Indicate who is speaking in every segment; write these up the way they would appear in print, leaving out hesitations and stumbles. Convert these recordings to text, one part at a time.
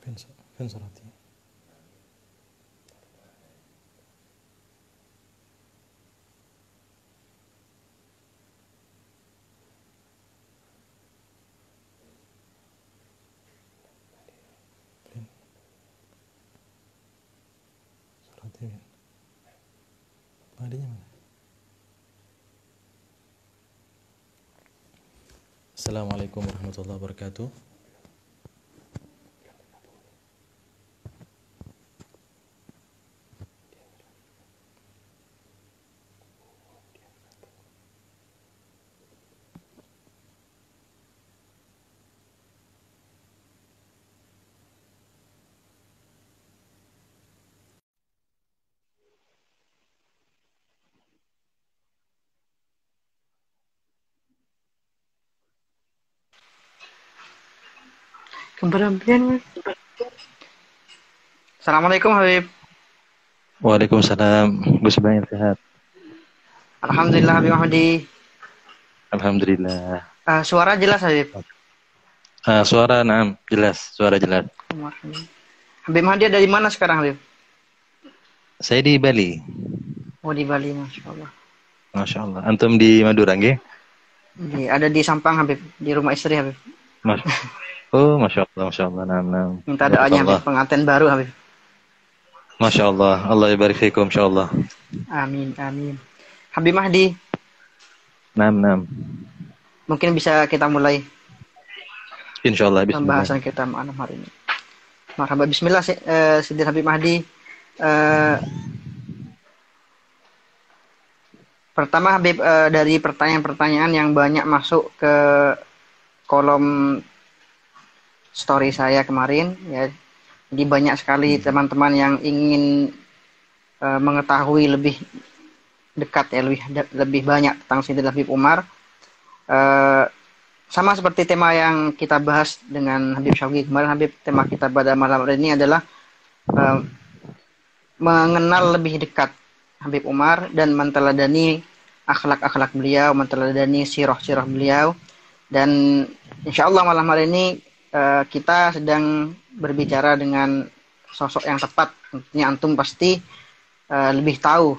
Speaker 1: فين صلاتي؟ فين صلاتي فين؟ Adanya mana? Assalamualaikum warahmatullahi wabarakatuh.
Speaker 2: Keberanian. Assalamualaikum Habib.
Speaker 1: Waalaikumsalam. Gus Ibrahim sehat.
Speaker 2: Alhamdulillah Habib Mahdi.
Speaker 1: Alhamdulillah.
Speaker 2: Suara jelas Habib.
Speaker 1: Suara jelas, suara jelas.
Speaker 2: Habib Mahdi ada di mana sekarang Habib?
Speaker 1: Saya di Bali.
Speaker 2: Oh di Bali, Masya Allah.
Speaker 1: Masya Allah. Antum di Madura, nggih?
Speaker 2: Ada di Sampang Habib, di rumah istri Habib.
Speaker 1: Masya Allah, Masya Allah.
Speaker 2: Minta doanya Habib, pengantin baru Habib.
Speaker 1: Masya Allah, Allah yabarik fikum, Insya Allah.
Speaker 2: Amin, amin. Habib Mahdi. Mungkin bisa kita mulai.
Speaker 1: Insya Allah, bismillah.
Speaker 2: Pembahasan kita malam hari ini. Marhaba, bismillah, Sidin Habib Mahdi. Pertama Habib, dari pertanyaan-pertanyaan yang banyak masuk ke kolom story saya kemarin, ya. Jadi banyak sekali teman-teman yang ingin mengetahui lebih dekat, ya, lebih banyak tentang Sidin Habib Umar. Sama seperti tema yang kita bahas dengan Habib Syauqi kemarin, Habib, tema kita pada malam hari ini adalah mengenal lebih dekat Habib Umar dan menteladani akhlak-akhlak beliau, menteladani sirah-sirah beliau. Dan insya Allah malam hari ini kita sedang berbicara dengan sosok yang tepat. Tentunya antum pasti lebih tahu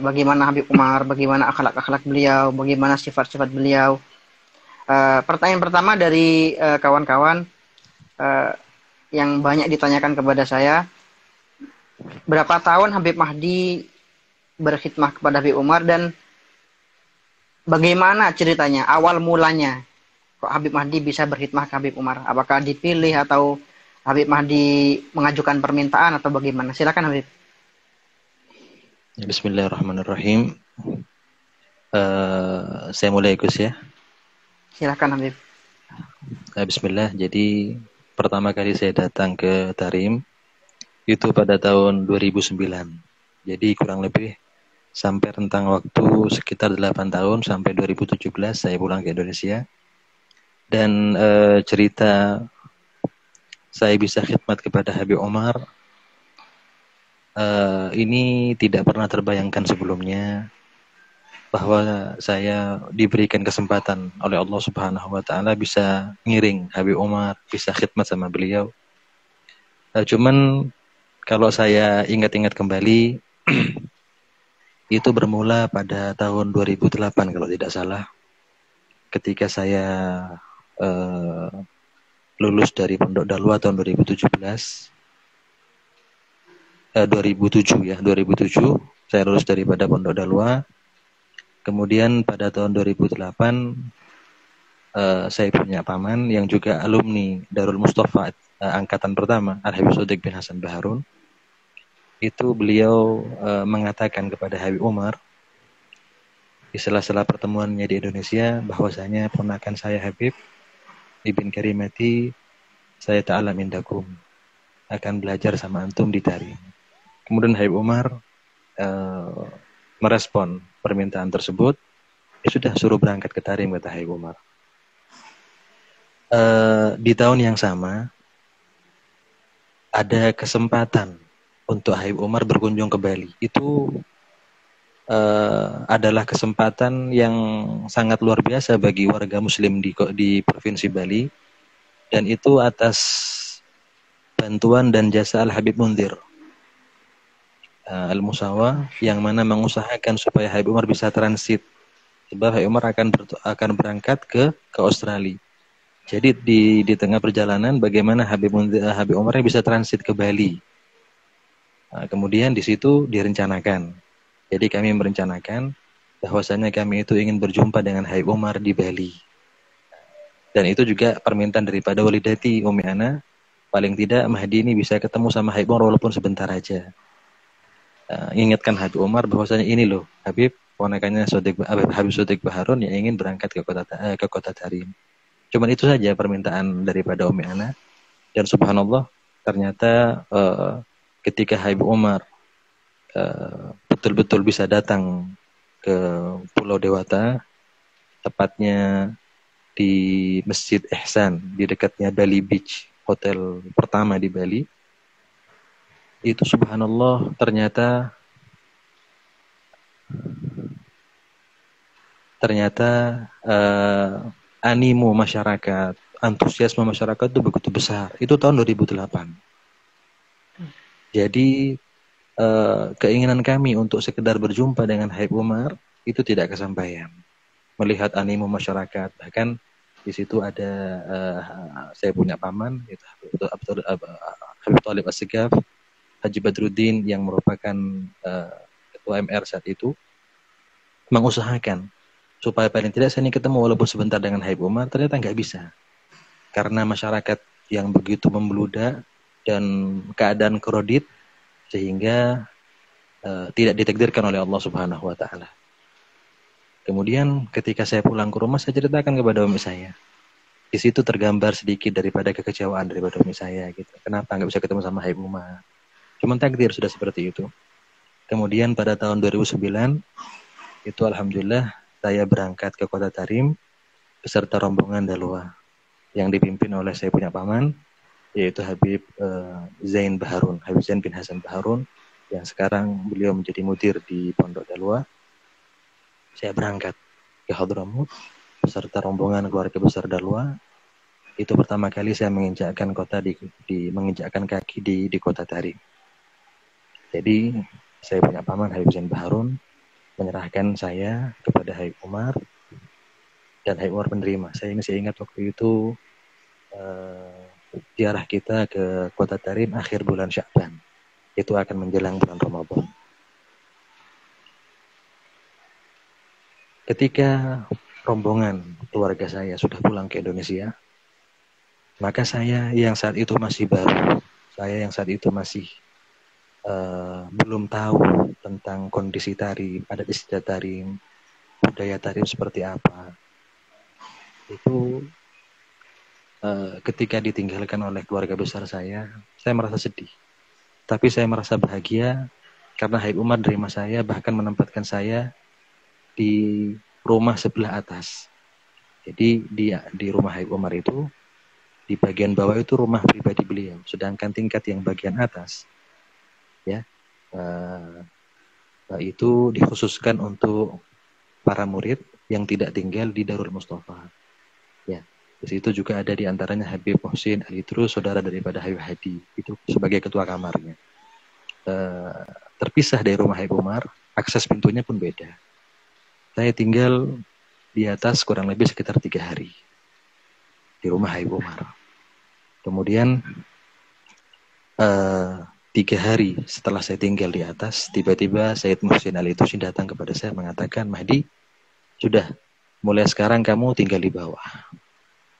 Speaker 2: bagaimana Habib Umar, bagaimana akhlak-akhlak beliau, bagaimana sifat-sifat beliau. Pertanyaan pertama dari kawan-kawan yang banyak ditanyakan kepada saya, berapa tahun Habib Mahdi berkhidmah kepada Habib Umar dan bagaimana ceritanya, awal mulanya kok Habib Mahdi bisa berkhidmah ke Habib Umar? Apakah dipilih atau Habib Mahdi mengajukan permintaan atau bagaimana? Silakan Habib.
Speaker 1: Bismillahirrahmanirrahim. Saya mulai Gus ya.
Speaker 2: Silakan Habib.
Speaker 1: Bismillah. Jadi pertama kali saya datang ke Tarim itu pada tahun 2009. Jadi kurang lebih sampai rentang waktu sekitar 8 tahun sampai 2017 saya pulang ke Indonesia. Dan cerita saya bisa khidmat kepada Habib Umar ini tidak pernah terbayangkan sebelumnya, bahwa saya diberikan kesempatan oleh Allah Subhanahu wa Ta'ala bisa ngiring Habib Umar, bisa khidmat sama beliau. Cuman kalau saya ingat-ingat kembali itu bermula pada tahun 2008 kalau tidak salah, ketika saya lulus dari Pondok Dalwa tahun 2007 saya lulus daripada Pondok Dalwa. Kemudian pada tahun 2008 saya punya paman yang juga alumni Darul Mustafa angkatan pertama, Al-Habib Sodiq bin Hasan Baharun. Itu beliau mengatakan kepada Habib Umar di sela-sela pertemuannya di Indonesia bahwasanya ponakan saya Habib Ibn Karimati saya ta'alam indakum, akan belajar sama antum di Tarim. Kemudian Habib Umar merespon permintaan tersebut. Ya sudah, suruh berangkat ke Tarim, kata Habib Umar. Di tahun yang sama ada kesempatan untuk Habib Umar berkunjung ke Bali. Itu adalah kesempatan yang sangat luar biasa bagi warga muslim di Provinsi Bali, dan itu atas bantuan dan jasa Al-Habib Munzir Al-Musawa, yang mana mengusahakan supaya Habib Umar bisa transit, sebab Habib Umar akan berangkat ke Australia. Jadi di tengah perjalanan bagaimana Habib Umar bisa transit ke Bali. Kemudian di situ direncanakan. Jadi kami merencanakan bahwasanya kami itu ingin berjumpa dengan Habib Umar di Bali. Dan itu juga permintaan daripada walidati Umi Ana, paling tidak Mahdi ini bisa ketemu sama Habib Umar walaupun sebentar aja. Ingatkan Habib Umar bahwasanya ini loh Habib, ponakannya Habib Sodik Baharun yang ingin berangkat ke kota Tarim. Cuman itu saja permintaan daripada Umi Ana. Dan subhanallah ternyata ketika Habib Umar betul-betul bisa datang ke Pulau Dewata, tepatnya di Masjid Ihsan di dekatnya Bali Beach, hotel pertama di Bali. Itu subhanallah ternyata animo masyarakat, antusiasme masyarakat itu begitu besar. Itu tahun 2008. Jadi keinginan kami untuk sekedar berjumpa dengan Habib Umar itu tidak kesampaian. Melihat animo masyarakat, bahkan di situ ada saya punya paman, itu Habib Thalib As-Segaf, Haji Badruddin yang merupakan ketua MR saat itu, mengusahakan supaya paling tidak saya ini ketemu walaupun sebentar dengan Habib Umar. Ternyata nggak bisa, karena masyarakat yang begitu membludak dan keadaan kredit sehingga tidak ditakdirkan oleh Allah Subhanahu wa taala. Kemudian ketika saya pulang ke rumah, saya ceritakan kepada umi saya. Di situ tergambar sedikit daripada kekecewaan daripada umi saya gitu. Kenapa nggak bisa ketemu sama Habib Umar? Cuman takdir sudah seperti itu. Kemudian pada tahun 2009 itu alhamdulillah saya berangkat ke kota Tarim beserta rombongan Dalwa yang dipimpin oleh saya punya paman, yaitu Habib Zain Baharun, Habib Zain bin Hasan Baharun, yang sekarang beliau menjadi mudir di Pondok Dalwa. Saya berangkat ke Hadramut beserta rombongan keluarga besar Dalwa. Itu pertama kali saya menginjakkan menginjakkan kaki di kota Tarim. Jadi saya punya paman Habib Zain Baharun menyerahkan saya kepada Habib Umar, dan Habib Umar menerima. Saya ingat waktu itu ziarah kita ke kota Tarim akhir bulan Sya'ban. Itu akan menjelang bulan Ramadan. Ketika rombongan keluarga saya sudah pulang ke Indonesia, maka saya yang saat itu masih baru, saya yang saat itu masih belum tahu tentang kondisi Tarim, adat istiadat Tarim, budaya Tarim seperti apa. Itu ketika ditinggalkan oleh keluarga besar saya merasa sedih. Tapi saya merasa bahagia karena Habib Umar menerima saya, bahkan menempatkan saya di rumah sebelah atas. Jadi di rumah Habib Umar itu, di bagian bawah itu rumah pribadi beliau, sedangkan tingkat yang bagian atas ya itu dikhususkan untuk para murid yang tidak tinggal di Darul Mustafa. Ya, di situ juga ada di antaranya Habib Muhsin Al-Idrus, saudara daripada Habib Hadi, itu sebagai ketua kamarnya. Terpisah dari rumah Habib Umar, akses pintunya pun beda. Saya tinggal di atas kurang lebih sekitar 3 hari di rumah Habib Umar. Kemudian 3 hari setelah saya tinggal di atas, tiba-tiba Sayyid Muhsin Al-Idrus datang kepada saya mengatakan, Mahdi, sudah mulai sekarang kamu tinggal di bawah.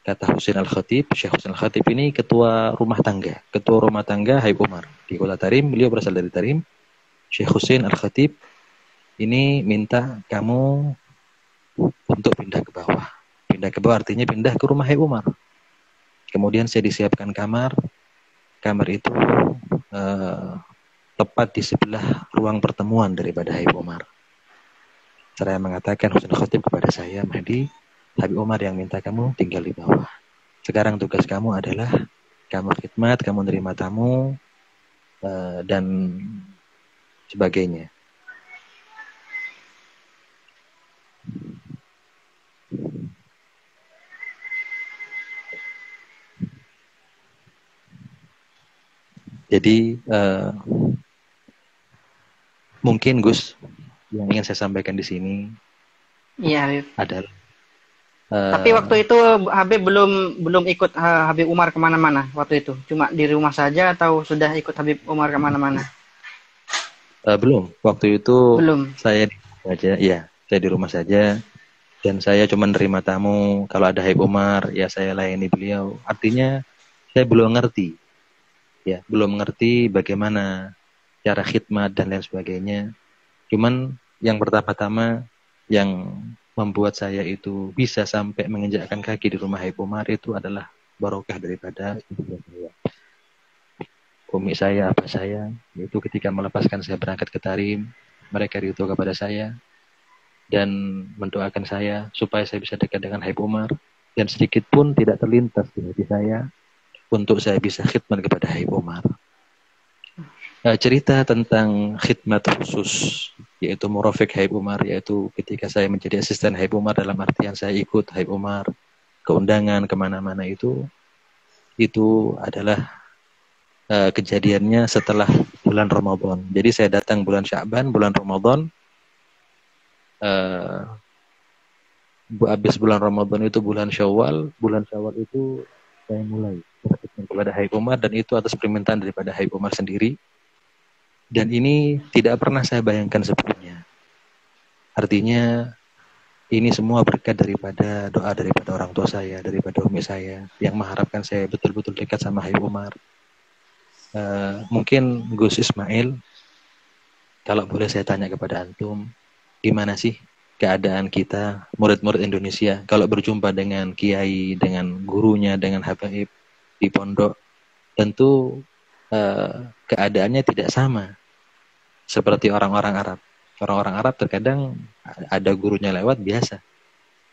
Speaker 1: Kata Husin Al-Khatib, Syekh Husin Al-Khatib ini ketua rumah tangga Habib Umar di Kota Tarim. Beliau berasal dari Tarim. Syekh Husin Al-Khatib ini minta kamu untuk pindah ke bawah. Pindah ke bawah artinya pindah ke rumah Habib Umar. Kemudian saya disiapkan kamar itu tepat di sebelah ruang pertemuan daripada Habib Umar. Saya mengatakan Husin Al-Khatib kepada saya, Mahdi, Habib Umar yang minta kamu tinggal di bawah. Sekarang tugas kamu adalah kamu khidmat, kamu nerima tamu, dan sebagainya. Jadi mungkin Gus yang ingin saya sampaikan di sini
Speaker 2: Iya, Habib.
Speaker 1: adalah
Speaker 2: Tapi waktu itu Habib belum ikut Habib Umar kemana-mana waktu itu. Cuma di rumah saja atau sudah ikut Habib Umar kemana-mana?
Speaker 1: belum. Waktu itu
Speaker 2: Belum.
Speaker 1: saya di rumah saja, ya, saya di rumah saja dan saya cuma nerima tamu. Kalau ada Habib Umar, ya saya layani beliau. Artinya saya belum ngerti, ya, belum ngerti bagaimana cara khidmat dan lain sebagainya. Cuman yang pertama-tama yang membuat saya itu bisa sampai menginjakkan kaki di rumah Habib Umar itu adalah barokah daripada ibu saya, umi saya, abah saya. Itu ketika melepaskan saya berangkat ke Tarim, mereka ridho kepada saya dan mendoakan saya supaya saya bisa dekat dengan Habib Umar, dan sedikit pun tidak terlintas di hati saya untuk saya bisa khidmat kepada Habib Umar. Cerita tentang khidmat khusus, yaitu murafik Habib Umar, yaitu ketika saya menjadi asisten Habib Umar, dalam artian saya ikut Habib Umar ke undangan kemana-mana, itu adalah kejadiannya setelah bulan Ramadan. Jadi saya datang bulan Sya'ban, bulan Ramadan, habis bulan Ramadan itu bulan Syawal itu saya mulai berkhidmat kepada Habib Umar, dan itu atas permintaan daripada Habib Umar sendiri. Dan ini tidak pernah saya bayangkan sebelumnya. Artinya ini semua berkat daripada doa daripada orang tua saya, daripada umi saya, yang mengharapkan saya betul-betul dekat sama Habib Umar. Mungkin Gus Ismail, kalau boleh saya tanya kepada antum, gimana sih keadaan kita, murid-murid Indonesia, kalau berjumpa dengan kiai, dengan gurunya, dengan habaib di pondok, tentu keadaannya tidak sama seperti orang-orang Arab. Orang-orang Arab terkadang ada gurunya lewat biasa.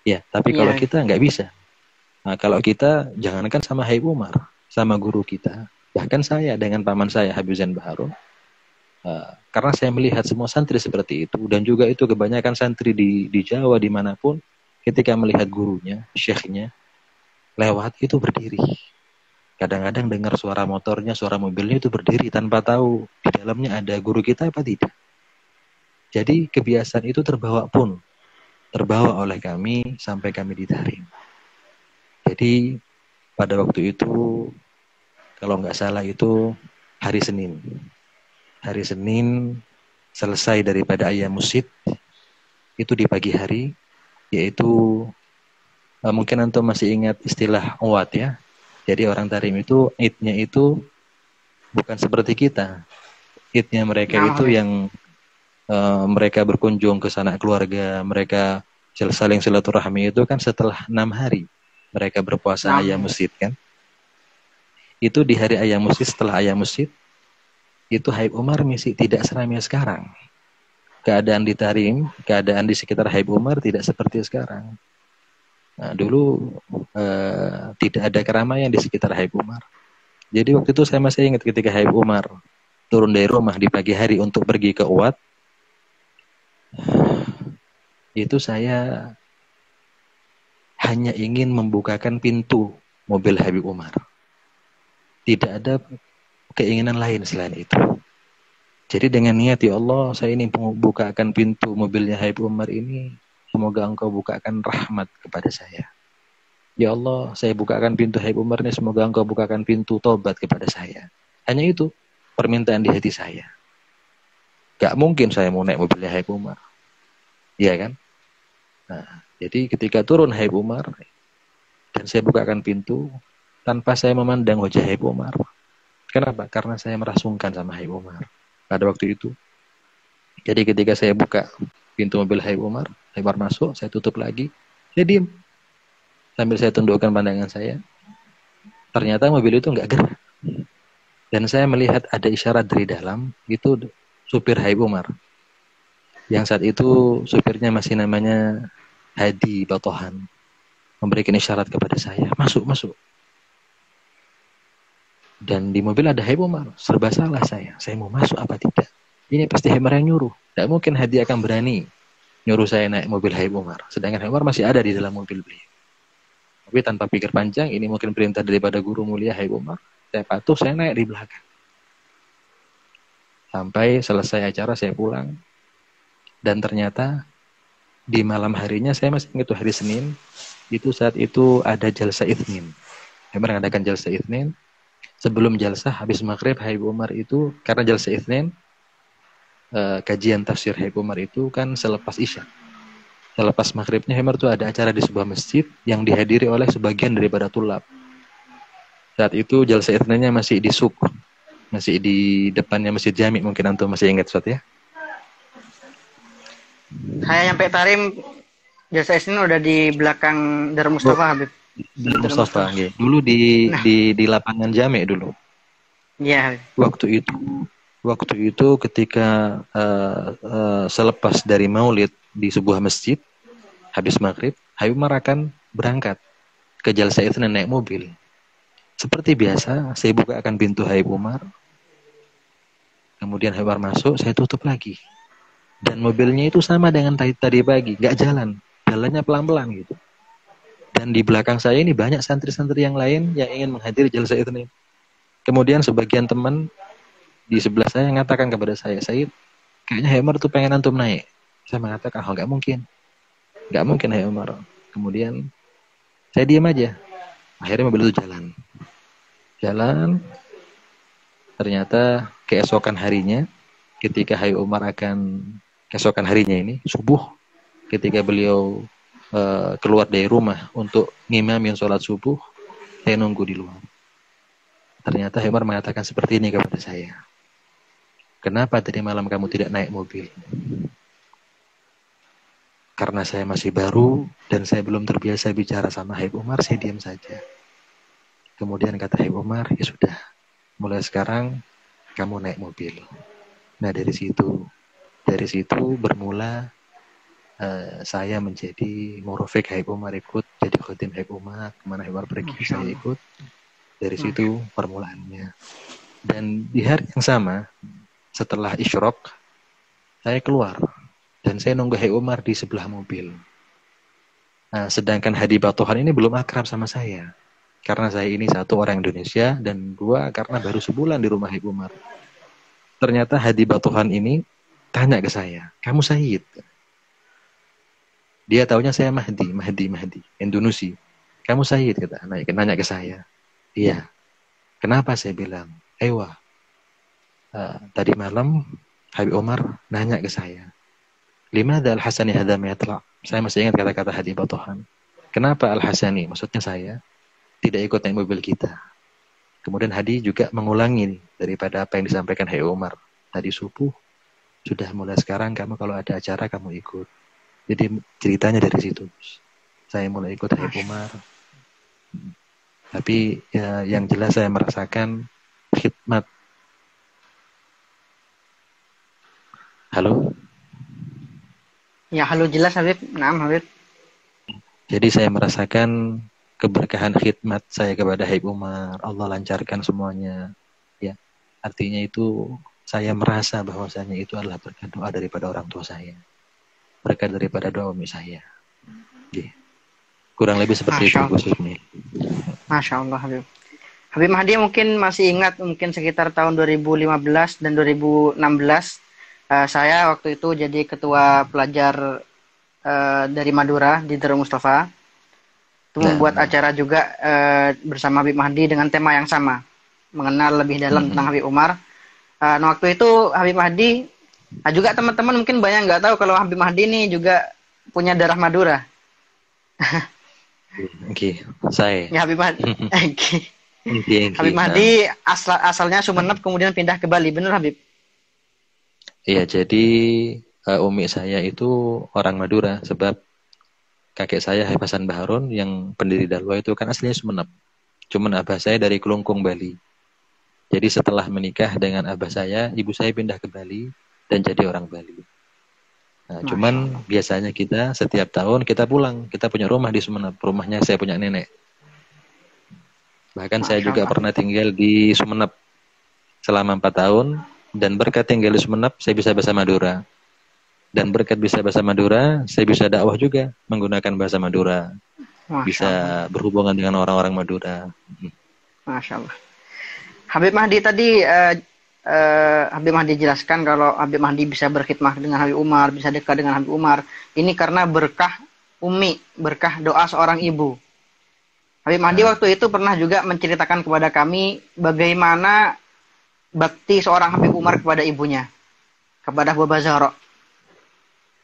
Speaker 1: Ya, tapi kalau kita nggak bisa. Nah, kalau kita jangankan sama Habib Umar, sama guru kita, bahkan saya dengan paman saya Habib Zain Baharun, karena saya melihat semua santri seperti itu, dan juga itu kebanyakan santri di Jawa dimanapun, ketika melihat gurunya, syekhnya lewat itu berdiri. Kadang-kadang dengar suara motornya, suara mobilnya itu berdiri tanpa tahu di dalamnya ada guru kita apa tidak. Jadi kebiasaan itu terbawa oleh kami sampai kami ditarim. Jadi pada waktu itu, kalau nggak salah itu hari Senin. Hari Senin selesai daripada ayam musid, itu di pagi hari, yaitu mungkin antum masih ingat istilah uwat ya. Jadi orang Tarim itu idnya itu bukan seperti kita. Idnya mereka itu yang mereka berkunjung ke sanak keluarga, mereka saling silaturahmi itu kan setelah 6 hari mereka berpuasa ayam musid kan. Itu di hari ayam musid, setelah ayam musid, itu Habib Umar masih tidak seramai sekarang. Keadaan di Tarim, keadaan di sekitar Habib Umar tidak seperti sekarang. Nah, dulu tidak ada keramaian di sekitar Habib Umar. Jadi waktu itu saya masih ingat ketika Habib Umar turun dari rumah di pagi hari untuk pergi ke Uwat, itu saya hanya ingin membukakan pintu mobil Habib Umar. Tidak ada keinginan lain selain itu. Jadi dengan niat, ya Allah, saya ini membukakan pintu mobilnya Habib Umar ini, semoga Engkau bukakan rahmat kepada saya. Ya Allah, saya bukakan pintu Habib Umar ini, semoga Engkau bukakan pintu tobat kepada saya. Hanya itu permintaan di hati saya. Gak mungkin saya mau naik mobilnya Habib Umar. Iya kan? Nah, jadi ketika turun Habib Umar dan saya bukakan pintu, tanpa saya memandang wajah Habib Umar. Kenapa? Karena saya merasungkan sama Habib Umar pada waktu itu. Jadi ketika saya buka pintu mobil Habib Umar masuk, saya tutup lagi, saya diam. Sambil saya tundukkan pandangan saya, ternyata mobil itu nggak gerak. Dan saya melihat ada isyarat dari dalam, itu supir Habib Umar. Yang saat itu supirnya masih namanya Hadi Batohan, memberikan isyarat kepada saya, masuk. Dan di mobil ada Habib Umar, serba salah saya mau masuk apa tidak. Ini pasti Habib Umar yang nyuruh. Tidak mungkin Hadi akan berani nyuruh saya naik mobil Habib Umar, sedangkan Habib Umar masih ada di dalam mobil beliau. Tapi tanpa pikir panjang, ini mungkin perintah daripada guru mulia Habib Umar, saya patuh, saya naik di belakang. Sampai selesai acara saya pulang. Dan ternyata di malam harinya, saya masih ingat hari Senin, itu saat itu ada jalsa itsnin. Saya mengadakan jalsa itsnin. Sebelum jalsa, habis maghrib, Habib Umar itu, karena jalsa itsnin, kajian tafsir Habib Umar itu kan selepas isya. Selepas maghribnya Habib Umar itu ada acara di sebuah masjid yang dihadiri oleh sebagian daripada tulab. Saat itu jalsa itsninnya masih di Suk, masih di depannya Masjid Jami, mungkin antum masih ingat Ustaz ya?
Speaker 2: Saya nyampe Tarim, jasa ini udah di belakang Darul Mustafa, Habib.
Speaker 1: Darul Mustafa, okay. Dulu di lapangan Jami dulu.
Speaker 2: Iya.
Speaker 1: Waktu itu ketika selepas dari Maulid di sebuah masjid, habis maghrib, Habib Umar akan berangkat ke jalsa itsnin naik mobil. Seperti biasa, saya bukakan pintu Habib Umar. Kemudian Habib Umar masuk, saya tutup lagi. Dan mobilnya itu sama dengan tadi pagi, nggak jalan. Jalannya pelan-pelan gitu. Dan di belakang saya ini banyak santri-santri yang lain yang ingin menghadiri jalsa itsnin. Kemudian sebagian teman di sebelah saya mengatakan kepada saya, Said, kayaknya Habib Umar tuh pengen antum naik. Saya mengatakan, oh nggak mungkin. Nggak mungkin Habib Umar. Kemudian saya diam aja. Akhirnya mobil itu jalan. Ternyata keesokan harinya, ketika Habib Umar akan keesokan harinya ini, subuh, ketika beliau keluar dari rumah untuk ngimamin sholat subuh, saya nunggu di luar. Ternyata Habib Umar mengatakan seperti ini kepada saya. Kenapa tadi malam kamu tidak naik mobil? Karena saya masih baru dan saya belum terbiasa bicara sama Habib Umar, saya diam saja. Kemudian kata Habib Umar, ya sudah, mulai sekarang kamu naik mobil. Nah dari situ bermula saya menjadi murofik Habib Umar, ikut jadi khotim Habib Umar, kemana Habib Umar pergi saya ikut. Dari situ permulaannya. Dan di hari yang sama, setelah isyraq, saya keluar dan saya nunggu Habib Umar di sebelah mobil. Nah, sedangkan Hadi Batohan ini belum akrab sama saya, karena saya ini satu orang Indonesia dan dua karena baru sebulan di rumah Habib Umar. Ternyata Hadi Batohan ini tanya ke saya, kamu Said? Dia taunya saya Mahdi, Indonesia. Kamu Said, kata nanya ke saya. Iya. Kenapa? Saya bilang, tadi malam Habib Umar nanya ke saya, Limadha Al-Hasani hadha yatla'? Saya masih ingat kata-kata Hadi Batohan. Kenapa Al-Hasani? Maksudnya saya tidak ikut naik mobil kita. Kemudian Hadi juga mengulangi daripada apa yang disampaikan Habib Umar tadi subuh. Sudah mulai sekarang kamu kalau ada acara kamu ikut. Jadi ceritanya dari situ. Saya mulai ikut Habib Umar. Tapi ya, yang jelas saya merasakan khidmat. Halo?
Speaker 2: Ya, halo, jelas Habib. Naam Habib.
Speaker 1: Jadi saya merasakan keberkahan khidmat saya kepada Habib Umar. Allah lancarkan semuanya. Ya, artinya itu saya merasa bahwasanya itu adalah berkat doa daripada orang tua saya. Berkat daripada doa umi saya. Ya. Kurang lebih seperti itu Gus Ibni.
Speaker 2: Masya Allah Habib. Habib Mahdi mungkin masih ingat, mungkin sekitar tahun 2015 dan 2016 saya waktu itu jadi ketua pelajar dari Madura di Darul Mustafa. Itu membuat acara juga bersama Habib Mahdi dengan tema yang sama, mengenal lebih dalam tentang Habib Umar. Waktu itu Habib Mahdi, juga teman-teman mungkin banyak nggak tahu kalau Habib Mahdi ini juga punya darah Madura.
Speaker 1: Oke, saya.
Speaker 2: Ya Habib Mahdi. Habib Mahdi asalnya Sumeneb kemudian pindah ke Bali, benar Habib?
Speaker 1: Iya, jadi umi saya itu orang Madura sebab kakek saya Habib Hasan Baharun yang pendiri Dalwa itu kan aslinya Sumeneb. Cuman abah saya dari Kelungkung, Bali. Jadi setelah menikah dengan abah saya, ibu saya pindah ke Bali dan jadi orang Bali. Nah, cuman biasanya kita setiap tahun kita pulang, kita punya rumah di Sumeneb, rumahnya saya punya nenek. Bahkan saya juga pernah tinggal di Sumeneb selama 4 tahun, dan berkat tinggal di Sumeneb saya bisa bahasa Madura. Dan berkat bisa bahasa Madura, saya bisa dakwah juga menggunakan bahasa Madura. Bisa berhubungan dengan orang-orang Madura.
Speaker 2: Masya Allah. Habib Mahdi tadi Habib Mahdi jelaskan kalau Habib Mahdi bisa berkhidmah dengan Habib Umar, bisa dekat dengan Habib Umar, ini karena berkah Umi, berkah doa seorang ibu. Habib Mahdi waktu itu pernah juga menceritakan kepada kami bagaimana bakti seorang Habib Umar kepada ibunya, kepada Baba Zahra.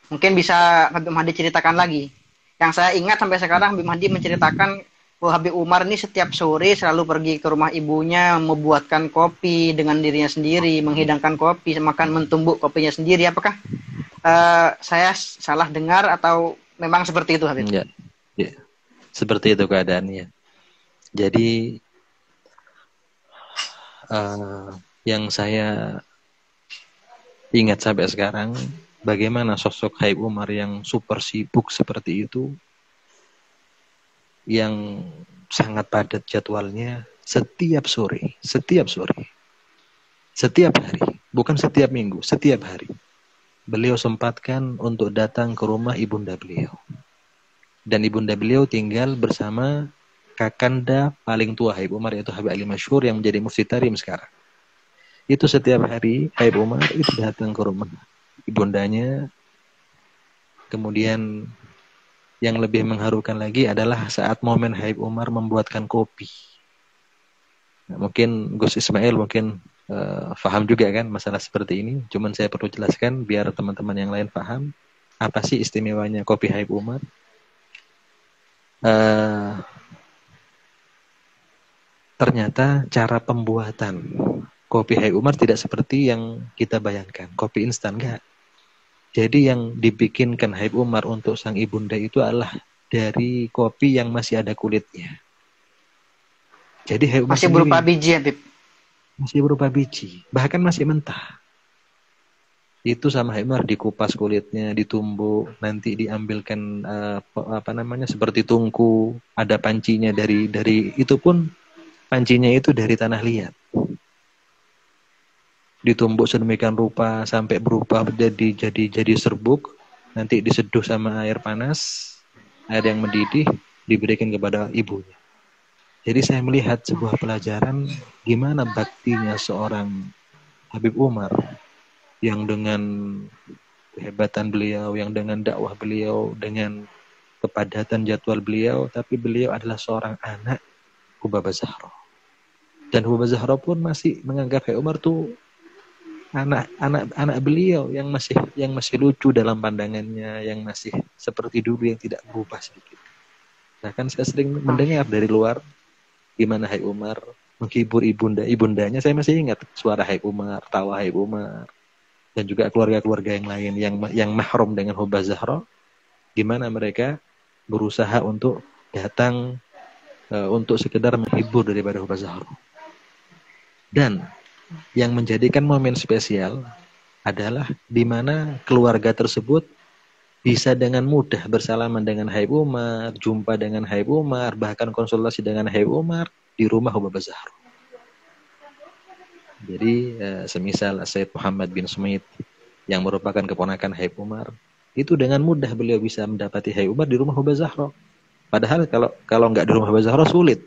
Speaker 2: Mungkin bisa Habib Mahdi ceritakan lagi. Yang saya ingat sampai sekarang Habib Mahdi menceritakan bahwa Habib Umar ini setiap sore selalu pergi ke rumah ibunya, membuatkan kopi dengan dirinya sendiri, menghidangkan kopi, makan mentumbuk kopinya sendiri. Apakah saya salah dengar atau memang seperti itu, Habib?
Speaker 1: Ya, ya. Seperti itu keadaannya. Jadi yang saya ingat sampai sekarang, bagaimana sosok Habib Umar yang super sibuk seperti itu, yang sangat padat jadwalnya, setiap sore, setiap hari, bukan setiap minggu, setiap hari, beliau sempatkan untuk datang ke rumah ibunda beliau. Dan ibunda beliau tinggal bersama kakanda paling tua Habib Umar, yaitu Habib Ali Masyhur yang menjadi mufti Tarim sekarang. Itu setiap hari Habib Umar itu datang ke rumah ibundanya. Kemudian yang lebih mengharukan lagi adalah saat momen Habib Umar membuatkan kopi. Nah, mungkin Gus Ismail mungkin paham juga kan masalah seperti ini. Cuman saya perlu jelaskan biar teman-teman yang lain paham apa sih istimewanya kopi Habib Umar. Ternyata cara pembuatan kopi Habib Umar tidak seperti yang kita bayangkan. Kopi instan enggak. Jadi yang dibikinkan Habib Umar untuk sang ibunda itu adalah dari kopi yang masih ada kulitnya. Jadi Habib Umar
Speaker 2: masih
Speaker 1: sendiri,
Speaker 2: berupa biji, Habib.
Speaker 1: Masih berupa biji, bahkan masih mentah. Itu sama Habib Umar dikupas kulitnya, ditumbuk, nanti diambilkan seperti tungku, ada pancinya dari itu pun pancinya itu dari tanah liat. Ditumbuk sedemikian rupa sampai berubah jadi serbuk, nanti diseduh sama air panas, air yang mendidih, diberikan kepada ibunya. Jadi saya melihat sebuah pelajaran gimana baktinya seorang Habib Umar yang dengan kehebatan beliau, yang dengan dakwah beliau, dengan kepadatan jadwal beliau, tapi beliau adalah seorang anak Hubaba Zahra. Dan Hubaba Zahra pun masih menganggap Habib Umar tuh anak beliau yang masih lucu dalam pandangannya, yang masih seperti dulu, yang tidak berubah sedikit. Bahkan saya sering mendengar dari luar gimana Habib Umar menghibur ibundanya. Saya masih ingat suara Habib Umar, tawa Habib Umar, dan juga keluarga-keluarga yang lain yang mahrum dengan Hubba Zahra, gimana mereka berusaha untuk datang untuk sekedar menghibur daripada Hubba Zahra. Dan yang menjadikan momen spesial adalah di mana keluarga tersebut bisa dengan mudah bersalaman dengan Habib Umar, jumpa dengan Habib Umar, bahkan konsultasi dengan Habib Umar di rumah Hubba Zahra. Jadi semisal Sayyid Muhammad bin Sumait yang merupakan keponakan Habib Umar, itu dengan mudah beliau bisa mendapati Habib Umar di rumah Hubba Zahra. Padahal kalau nggak di rumah Hubba Zahra sulit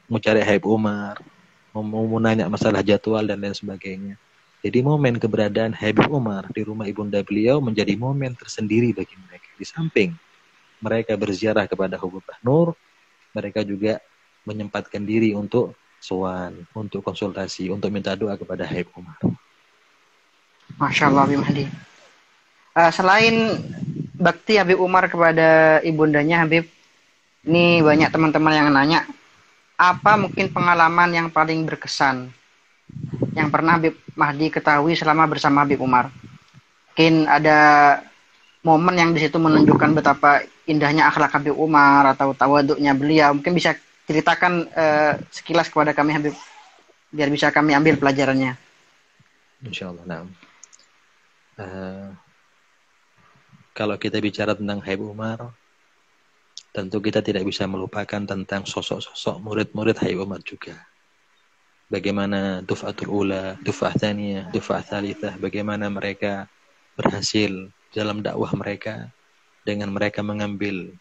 Speaker 1: mau cari Habib Umar, mau nanya masalah jadwal dan lain sebagainya. Jadi momen keberadaan Habib Umar di rumah ibunda beliau menjadi momen tersendiri bagi mereka. Di samping mereka berziarah kepada Hububah Nur, mereka juga menyempatkan diri untuk sowan, untuk konsultasi, untuk minta doa kepada Habib Umar.
Speaker 2: Masya Allah, Habib Mahdi. Selain bakti Habib Umar kepada ibundanya, Habib, ini banyak teman-teman yang nanya, apa mungkin pengalaman yang paling berkesan yang pernah Habib Mahdi ketahui selama bersama Habib Umar? Mungkin ada momen yang di situ menunjukkan betapa indahnya akhlak Habib Umar atau tawaduknya beliau. Mungkin bisa ceritakan sekilas kepada kami, Habib, biar bisa kami ambil pelajarannya.
Speaker 1: Insyaallah. Nah, kalau kita bicara tentang Habib Umar, tentu kita tidak bisa melupakan tentang sosok-sosok murid-murid Habib Umar juga. Bagaimana Duf'atul Ula, Duf'ah Thaniyah, Duf'ah Thalithah, bagaimana mereka berhasil dalam dakwah mereka dengan mereka mengambil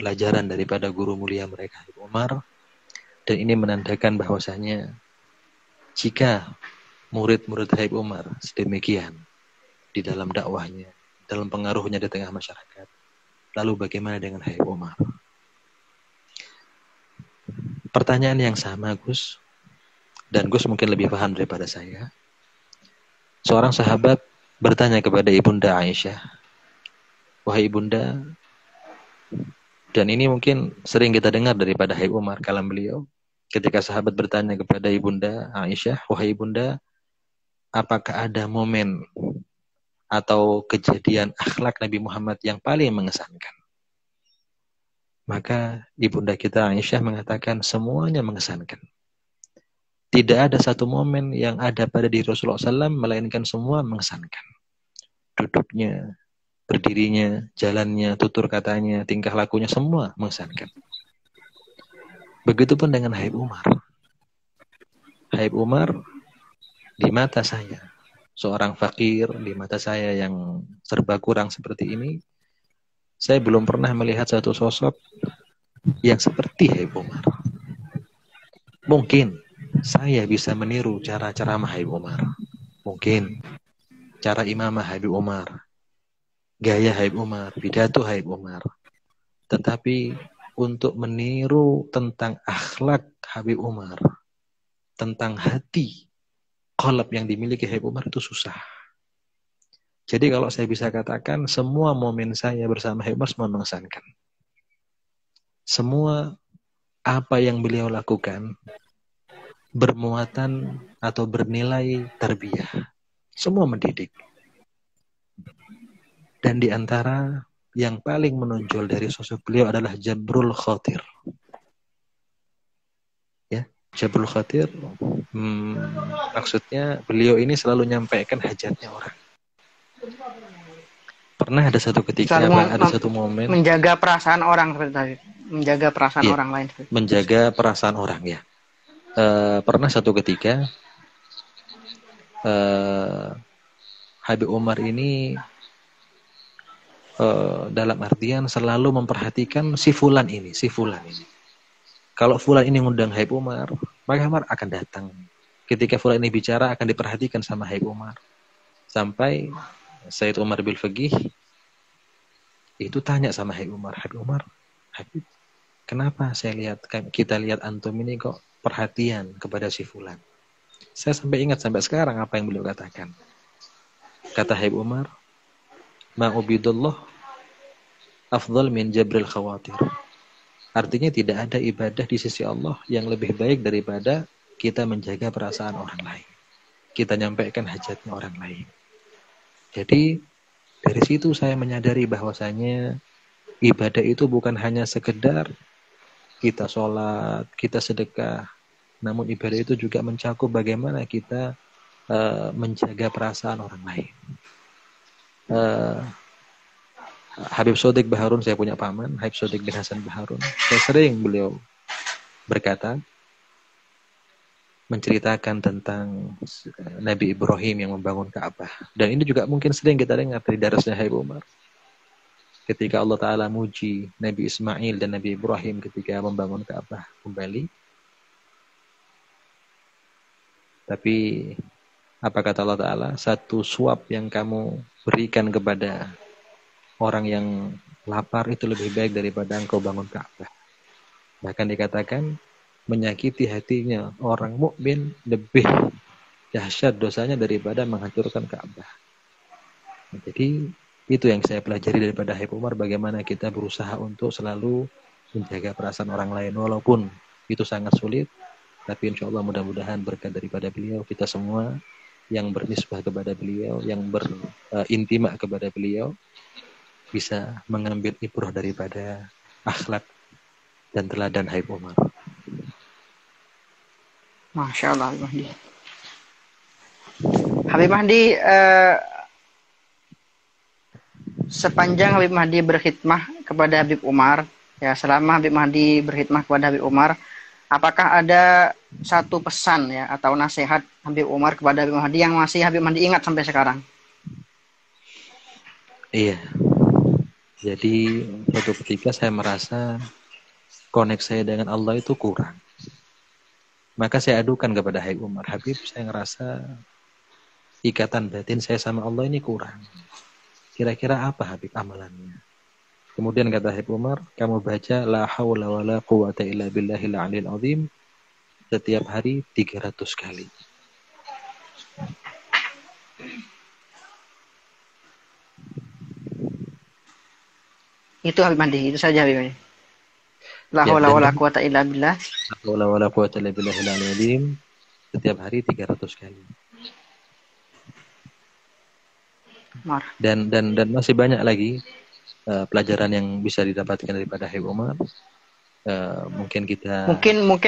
Speaker 1: pelajaran daripada guru mulia mereka Habib Umar. Dan ini menandakan bahwasanya jika murid-murid Habib Umar sedemikian di dalam dakwahnya, dalam pengaruhnya di tengah masyarakat. Lalu bagaimana dengan Habib Umar? Pertanyaan yang sama, Gus. Dan Gus mungkin lebih paham daripada saya. Seorang sahabat bertanya kepada Ibunda Aisyah, "Wahai Ibunda," dan ini mungkin sering kita dengar daripada Habib Umar, kalam beliau, ketika sahabat bertanya kepada Ibunda Aisyah, "Wahai Ibunda, apakah ada momen atau kejadian akhlak Nabi Muhammad yang paling mengesankan?" Maka Ibunda kita Aisyah mengatakan semuanya mengesankan. Tidak ada satu momen yang ada pada diri Rasulullah SAW, melainkan semua mengesankan. Duduknya, berdirinya, jalannya, tutur katanya, tingkah lakunya, semua mengesankan. Begitupun dengan Habib Umar. Habib Umar di mata saya, seorang fakir, di mata saya yang serba kurang seperti ini, saya belum pernah melihat satu sosok yang seperti Habib Umar. Mungkin saya bisa meniru cara ceramah Habib Umar. Mungkin cara imamah Habib Umar, gaya Habib Umar, pidato Habib Umar. Tetapi untuk meniru tentang akhlak Habib Umar, tentang hati, qalb yang dimiliki Habib Umar itu susah. Jadi kalau saya bisa katakan, semua momen saya bersama Habib Umar semua mengesankan. Semua apa yang beliau lakukan bermuatan atau bernilai tarbiyah. Semua mendidik. Dan di antara yang paling menonjol dari sosok beliau adalah Jabrul Khatir. Ya, Jabrul Khatir, maksudnya beliau ini selalu nyampaikan hajatnya orang. Pernah ada satu ketika, ada satu momen
Speaker 2: menjaga perasaan orang seperti tadi, menjaga perasaan orang lain.
Speaker 1: Menjaga perasaan orang, ya. Pernah satu ketika Habib Umar ini dalam artian selalu memperhatikan si fulan ini. Kalau fulan ini ngundang Habib Umar, maka Umar akan datang. Ketika fulan ini bicara akan diperhatikan sama Habib Umar. Sampai Sayyid Umar bin Faqih itu tanya sama Habib Umar, Habib, kenapa kita lihat antum ini kok perhatian kepada si fulan? Saya sampai ingat sampai sekarang apa yang beliau katakan. Kata Habib Umar, ma'ubidullah afdal min jabril khawatir. Artinya tidak ada ibadah di sisi Allah yang lebih baik daripada kita menjaga perasaan orang lain. Kita nyampaikan hajatnya orang lain. Jadi dari situ saya menyadari bahwasanya ibadah itu bukan hanya sekedar kita sholat, kita sedekah. Namun ibadah itu juga mencakup bagaimana kita menjaga perasaan orang lain. Habib Sodik Baharun, saya punya paman, Habib Sodik bin Hasan Baharun. Saya sering beliau berkata, menceritakan tentang Nabi Ibrahim yang membangun Ka'bah. Dan ini juga mungkin sering kita dengar dari darasnya Habib Umar. Ketika Allah Ta'ala muji Nabi Ismail dan Nabi Ibrahim ketika membangun Ka'bah kembali. Tapi apa kata Allah Ta'ala? Satu suap yang kamu berikan kepada orang yang lapar itu lebih baik daripada engkau bangun Ka'bah. Bahkan dikatakan menyakiti hatinya orang mukmin lebih dahsyat dosanya daripada menghancurkan Ka'bah. Jadi itu yang saya pelajari daripada Habib Umar, bagaimana kita berusaha untuk selalu menjaga perasaan orang lain walaupun itu sangat sulit. Tapi insya Allah mudah-mudahan berkat daripada beliau, kita semua yang bernisbah kepada beliau, yang berintimak kepada beliau, bisa mengambil ibrah daripada akhlak dan teladan Habib Umar.
Speaker 2: Masya Allah, Habib Mahdi. Habib Mahdi, sepanjang Habib Mahdi berkhidmah kepada Habib Umar, ya selama Habib Mahdi berkhidmah kepada Habib Umar, apakah ada satu pesan ya atau nasihat Habib Umar kepada Habib Mahdi yang masih Habib Mahdi ingat sampai sekarang?
Speaker 1: Iya. Jadi suatu ketika saya merasa koneksi saya dengan Allah itu kurang. Maka saya adukan kepada Habib Umar. Habib, saya ngerasa ikatan batin saya sama Allah ini kurang. Kira-kira apa Habib amalannya? Kemudian kata Habib Umar, kamu baca la haula wala quwata illa billahil aliyil azim setiap hari 300 kali.
Speaker 2: Itu Habib Mandi, itu saja Habib Mandi. La
Speaker 1: Ya,
Speaker 2: haula
Speaker 1: dan
Speaker 2: wala quwata illa billah.
Speaker 1: la haula wala quwata illa billahil aliyil azim setiap hari 300 kali. Dan masih banyak lagi pelajaran yang bisa didapatkan daripada Habib Umar. Mungkin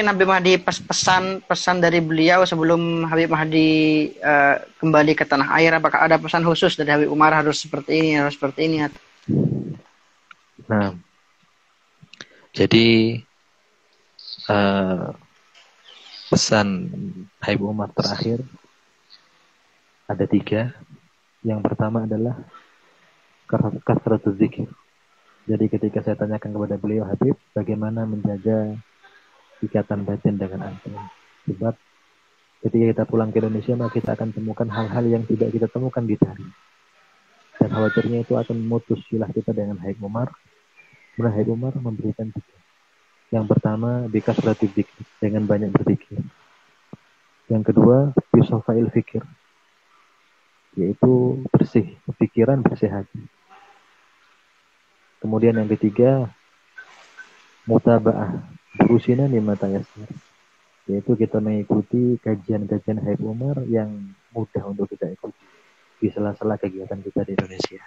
Speaker 2: Habib Mahdi pesan dari beliau sebelum Habib Mahdi kembali ke tanah air, apakah ada pesan khusus dari Habib Umar harus seperti ini?
Speaker 1: Nah, jadi pesan Habib Umar terakhir ada 3. Yang pertama adalah kasratul zikir. Jadi ketika saya tanyakan kepada beliau, Habib, bagaimana menjaga ikatan batin dengan antum? Sebab ketika kita pulang ke Indonesia, maka kita akan temukan hal-hal yang tidak kita temukan di Bali. Dan khawatirnya itu akan memutus silah kita dengan Habib Umar. Kemudian Habib Umar memberikan 3. Yang pertama, bikasratul zikir, dengan banyak berzikir. Yang kedua, bisofail fikir, yaitu bersih pikiran, bersih hati. Kemudian yang ketiga, mutaba'ah berusina di mata yasir, yaitu kita mengikuti kajian-kajian Habib Umar yang mudah untuk kita ikuti di sela-sela kegiatan kita di Indonesia.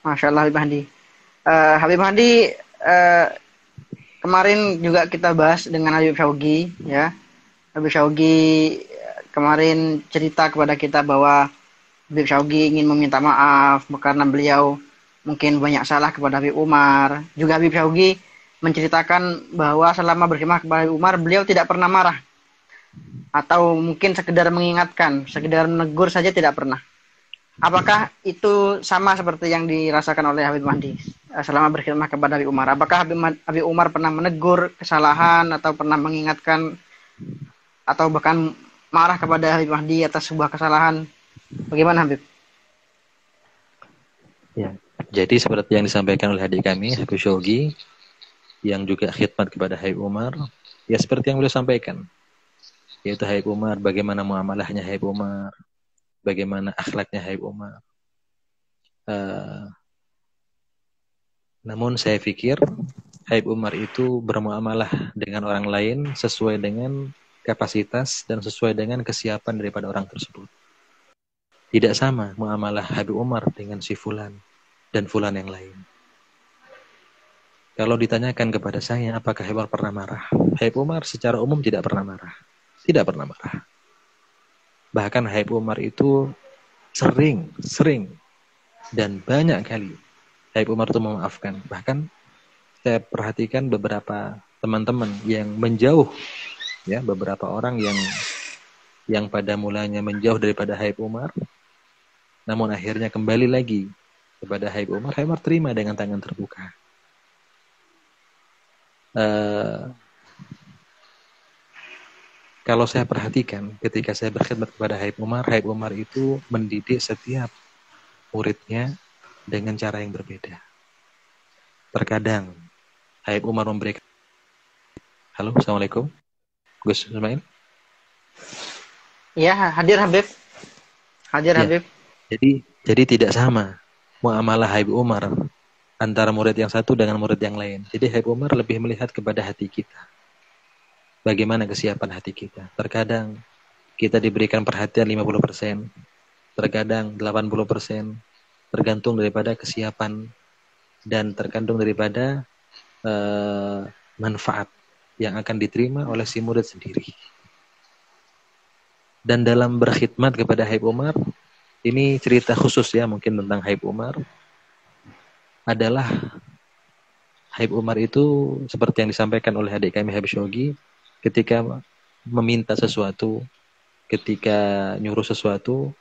Speaker 2: Masya Allah Habib Mahdi. Habib Mahdi, kemarin juga kita bahas dengan Habib Syaugi, ya. Habib Syaugi kemarin cerita kepada kita bahwa Habib Syaugi ingin meminta maaf karena beliau mungkin banyak salah kepada Habib Umar. Juga Habib Syaugi menceritakan bahwa selama berkhidmat kepada Habib Umar, beliau tidak pernah marah. Atau mungkin sekedar mengingatkan, sekedar menegur saja tidak pernah. Apakah itu sama seperti yang dirasakan oleh Habib Mahdi selama berkhidmat kepada Habib Umar? Apakah Habib Umar pernah menegur kesalahan atau pernah mengingatkan atau bahkan marah kepada Habib Mahdi atas sebuah kesalahan? Bagaimana Habib?
Speaker 1: Ya, jadi seperti yang disampaikan oleh adik kami Habib Syaugi yang juga khidmat kepada Habib Umar, ya seperti yang beliau sampaikan, yaitu Habib Umar, bagaimana muamalahnya Habib Umar, bagaimana akhlaknya Habib Umar. Namun saya pikir Habib Umar itu bermuamalah dengan orang lain sesuai dengan kapasitas dan sesuai dengan kesiapan daripada orang tersebut. Tidak sama muamalah Habib Umar dengan si fulan dan fulan yang lain. Kalau ditanyakan kepada saya apakah Habib Umar pernah marah? Habib Umar secara umum tidak pernah marah. Tidak pernah marah. Bahkan Habib Umar itu sering dan banyak kali Habib Umar itu memaafkan. Bahkan saya perhatikan beberapa teman-teman yang menjauh, ya, beberapa orang yang pada mulanya menjauh daripada Habib Umar, namun akhirnya kembali lagi kepada Habib Umar. Habib Umar terima dengan tangan terbuka. Kalau saya perhatikan ketika saya berkhidmat kepada Habib Umar itu mendidik setiap muridnya dengan cara yang berbeda. Terkadang Habib Umar memberikan, halo, assalamualaikum, Gus Ismail.
Speaker 2: Ya, hadir Habib. Habib.
Speaker 1: Jadi tidak sama muamalah Habib Umar antara murid yang satu dengan murid yang lain. Jadi Habib Umar lebih melihat kepada hati kita. Bagaimana kesiapan hati kita. Terkadang kita diberikan perhatian 50%, terkadang 80%, tergantung daripada kesiapan dan tergantung daripada manfaat yang akan diterima oleh si murid sendiri. Dan dalam berkhidmat kepada Habib Umar, ini cerita khusus ya mungkin tentang Habib Umar, adalah Habib Umar itu seperti yang disampaikan oleh adik kami Habib Syaugi, ketika meminta sesuatu, ketika nyuruh sesuatu,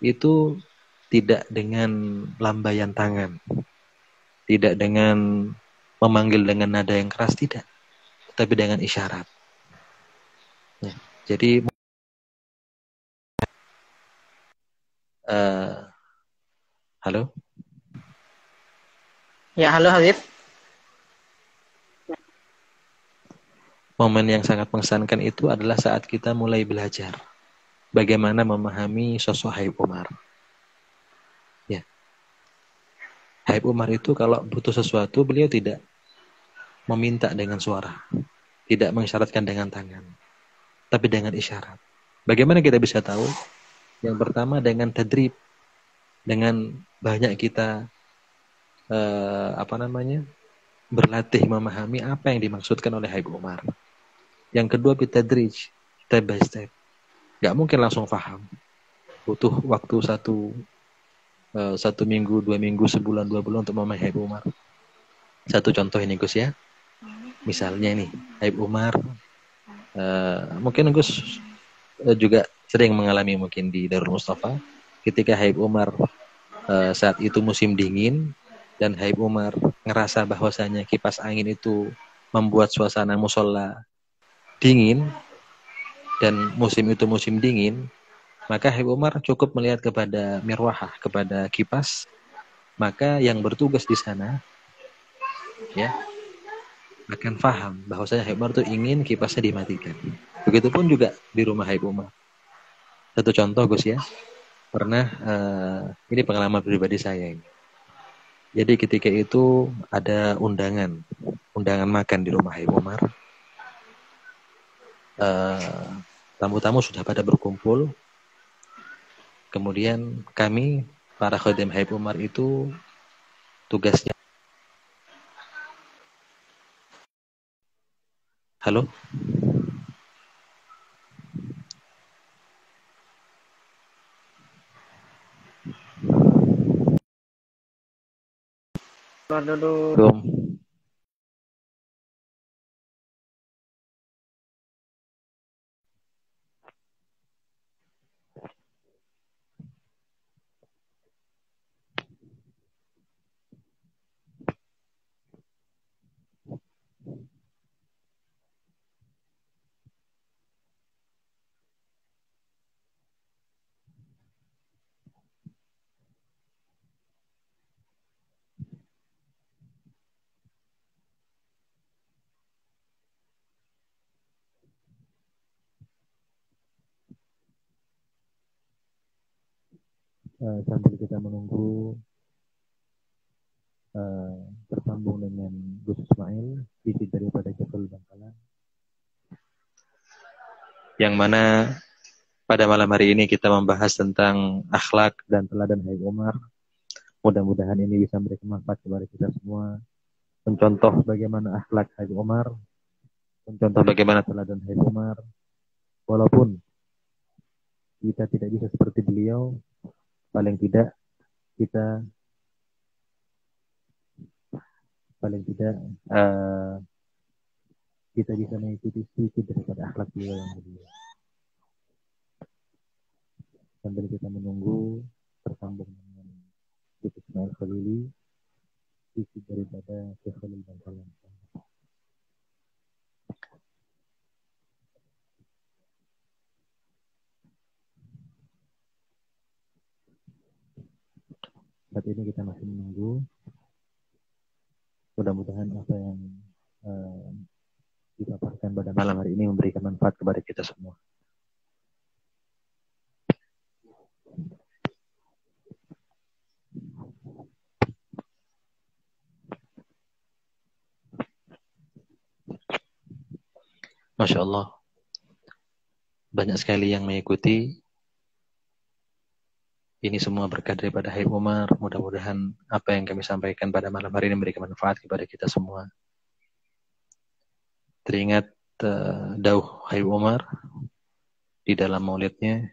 Speaker 1: itu tidak dengan lambaian tangan, tidak dengan memanggil dengan nada yang keras, tidak, tetapi dengan isyarat. Jadi halo.
Speaker 2: Ya, halo Habib.
Speaker 1: Momen yang sangat mengesankan itu adalah saat kita mulai belajar bagaimana memahami sosok Habib Umar. Ya, Habib Umar itu kalau butuh sesuatu beliau tidak meminta dengan suara, tidak mengisyaratkan dengan tangan, tapi dengan isyarat. Bagaimana kita bisa tahu? Yang pertama dengan tadrib, dengan banyak kita berlatih memahami apa yang dimaksudkan oleh Habib Umar. Yang kedua bitadrij, step by step. Gak mungkin langsung paham. Butuh waktu satu minggu, 2 minggu, sebulan, 2 bulan untuk memahami Habib Umar. Satu contoh ini Gus ya. Misalnya nih, Habib Umar, mungkin Gus juga sering mengalami mungkin di Darul Mustafa. Ketika Habib Umar saat itu musim dingin, dan Habib Umar ngerasa bahwasanya kipas angin itu membuat suasana musola dingin, dan musim itu musim dingin, maka Habib Umar cukup melihat kepada mirwahah, kepada kipas, maka yang bertugas di sana ya akan paham bahwasanya Habib Umar itu ingin kipasnya dimatikan. Begitupun juga di rumah Habib Umar. Satu contoh Gus ya, pernah ini pengalaman pribadi saya ini. Jadi ketika itu ada undangan makan di rumah Habib Umar. Tamu-tamu sudah pada berkumpul. Kemudian kami para khadim Habib Umar itu tugasnya. Halo?
Speaker 2: Keluar dulu.
Speaker 1: Belum. Sambil kita menunggu tersambung dengan Gus Ismail, isi daripada Jabal Bangkalan, yang mana pada malam hari ini kita membahas tentang akhlak dan teladan Habib Umar. Mudah-mudahan ini bisa memberikan manfaat kepada kita semua. Mencontoh bagaimana akhlak Habib Umar, mencontoh bagaimana teladan Habib Umar. Walaupun kita tidak bisa seperti beliau, paling tidak kita kita bisa mengikuti sedikit daripada akhlak beliau yang mulia. Sambil kita menunggu tersambung dengan Gus Ismail Khalili, isi daripada Syekh Khalil Bangkalan. Saat ini kita masih menunggu. Mudah-mudahan apa yang dipaparkan pada malam hari ini memberikan manfaat kepada kita semua. Masya Allah, banyak sekali yang mengikuti. Ini semua berkat daripada Habib Umar. Mudah-mudahan apa yang kami sampaikan pada malam hari ini memberikan manfaat kepada kita semua. Teringat dauh Habib Umar di dalam maulidnya,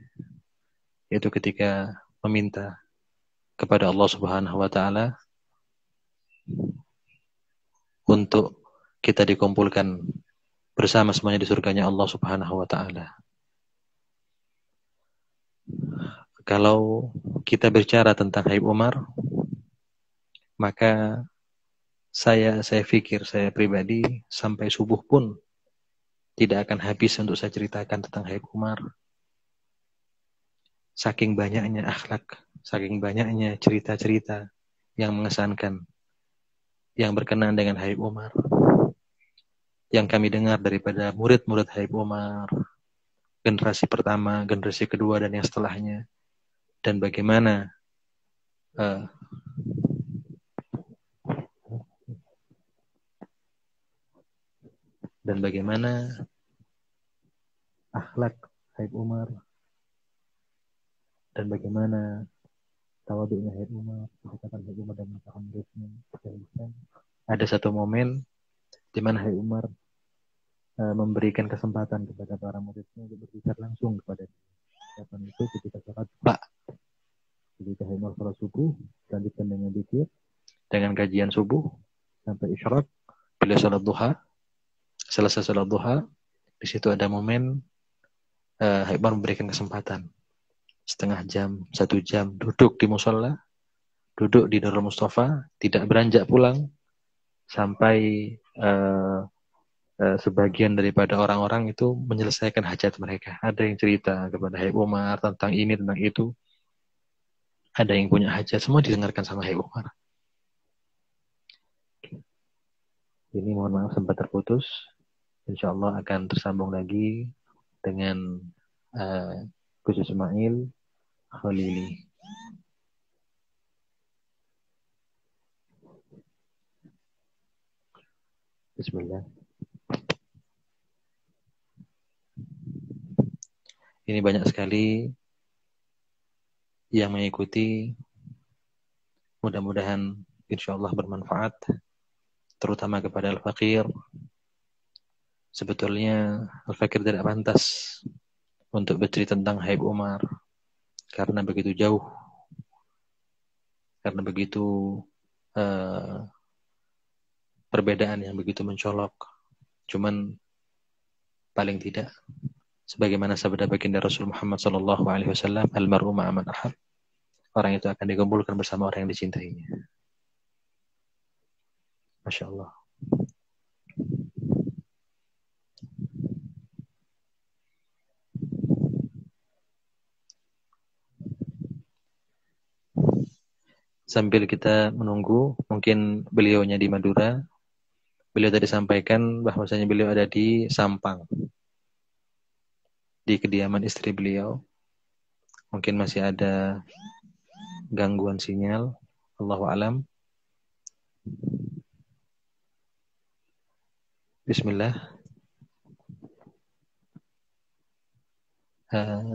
Speaker 1: yaitu ketika meminta kepada Allah Subhanahu wa taala untuk kita dikumpulkan bersama semuanya di surganya Allah Subhanahu wa taala. Kalau kita bicara tentang Habib Umar, maka saya pikir, saya pribadi sampai subuh pun tidak akan habis untuk saya ceritakan tentang Habib Umar. Saking banyaknya akhlak, saking banyaknya cerita-cerita yang mengesankan, yang berkenaan dengan Habib Umar, yang kami dengar daripada murid-murid Habib Umar, generasi pertama, generasi kedua, dan yang setelahnya. Dan bagaimana akhlak Habib Umar, dan bagaimana tawaduknya Habib Umar, kedekatan Habib Umar dan para muridnya. Ada satu momen di mana Habib Umar memberikan kesempatan kepada para muridnya untuk berbicara langsung kepada dia. Kapan itu ketika sholat Pak. Ketika Habib Umar sholat subuh, lanjutkan dengan zikir, dengan kajian subuh sampai isyraq. Beliau sholat duha, selesai sholat duha, di situ ada momen Habib Umar memberikan kesempatan setengah jam, 1 jam duduk di musola, duduk di Darul Mustafa, tidak beranjak pulang sampai sebagian daripada orang-orang itu menyelesaikan hajat mereka. Ada yang cerita kepada Habib Umar tentang ini, tentang itu. Ada yang punya hajat, semua didengarkan sama Habib Umar. Ini mohon maaf sempat terputus. InsyaAllah akan tersambung lagi dengan Gus Ismail Khalili. Bismillah. Ini banyak sekali yang mengikuti. Mudah-mudahan insyaallah bermanfaat, terutama kepada Al-Fakir. Sebetulnya Al-Fakir tidak pantas untuk bercerita tentang Habib Umar karena begitu jauh, karena begitu perbedaan yang begitu mencolok. Cuman paling tidak sebagaimana sabda baginda Rasul Muhammad SAW, almar'u ma'a man ahab, orang itu akan dikumpulkan bersama orang yang dicintainya. Masya Allah. Sambil kita menunggu, mungkin beliaunya di Madura. Beliau tadi sampaikan bahwasanya beliau ada di Sampang, di kediaman istri beliau. Mungkin masih ada gangguan sinyal, Allahu a'lam. Bismillah.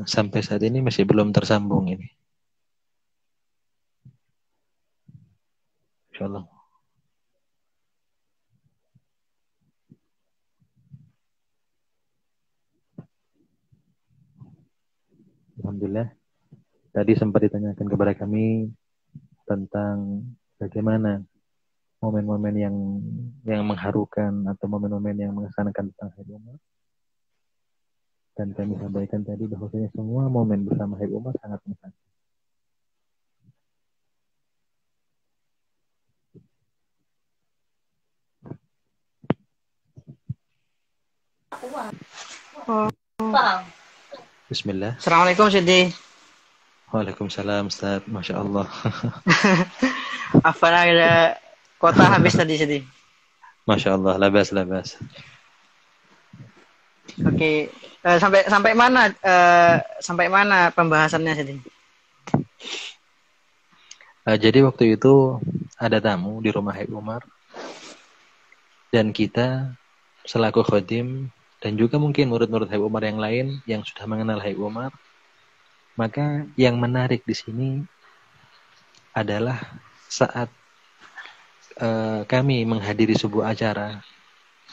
Speaker 1: Sampai saat ini masih belum tersambung ini. InsyaAllah. Alhamdulillah. Tadi sempat ditanyakan kepada kami tentang bagaimana momen-momen yang mengharukan atau momen-momen yang mengesankan tentang Habib Umar. Dan kami sampaikan tadi bahwasanya semua momen bersama Habib Umar sangat mengesankan. Bismillah.
Speaker 2: Assalamualaikum Sidi.
Speaker 1: Waalaikumsalam Ustaz. Masya Allah.
Speaker 2: Apa ada kota habis tadi Sidi?
Speaker 1: Masya Allah. Labas.
Speaker 2: Oke. Sampai mana pembahasannya Sidi?
Speaker 1: Jadi waktu itu ada tamu di rumah Habib Umar. Dan kita selaku khodim dan juga mungkin murid-murid Habib Umar yang lain yang sudah mengenal Habib Umar, maka yang menarik di sini adalah saat kami menghadiri sebuah acara,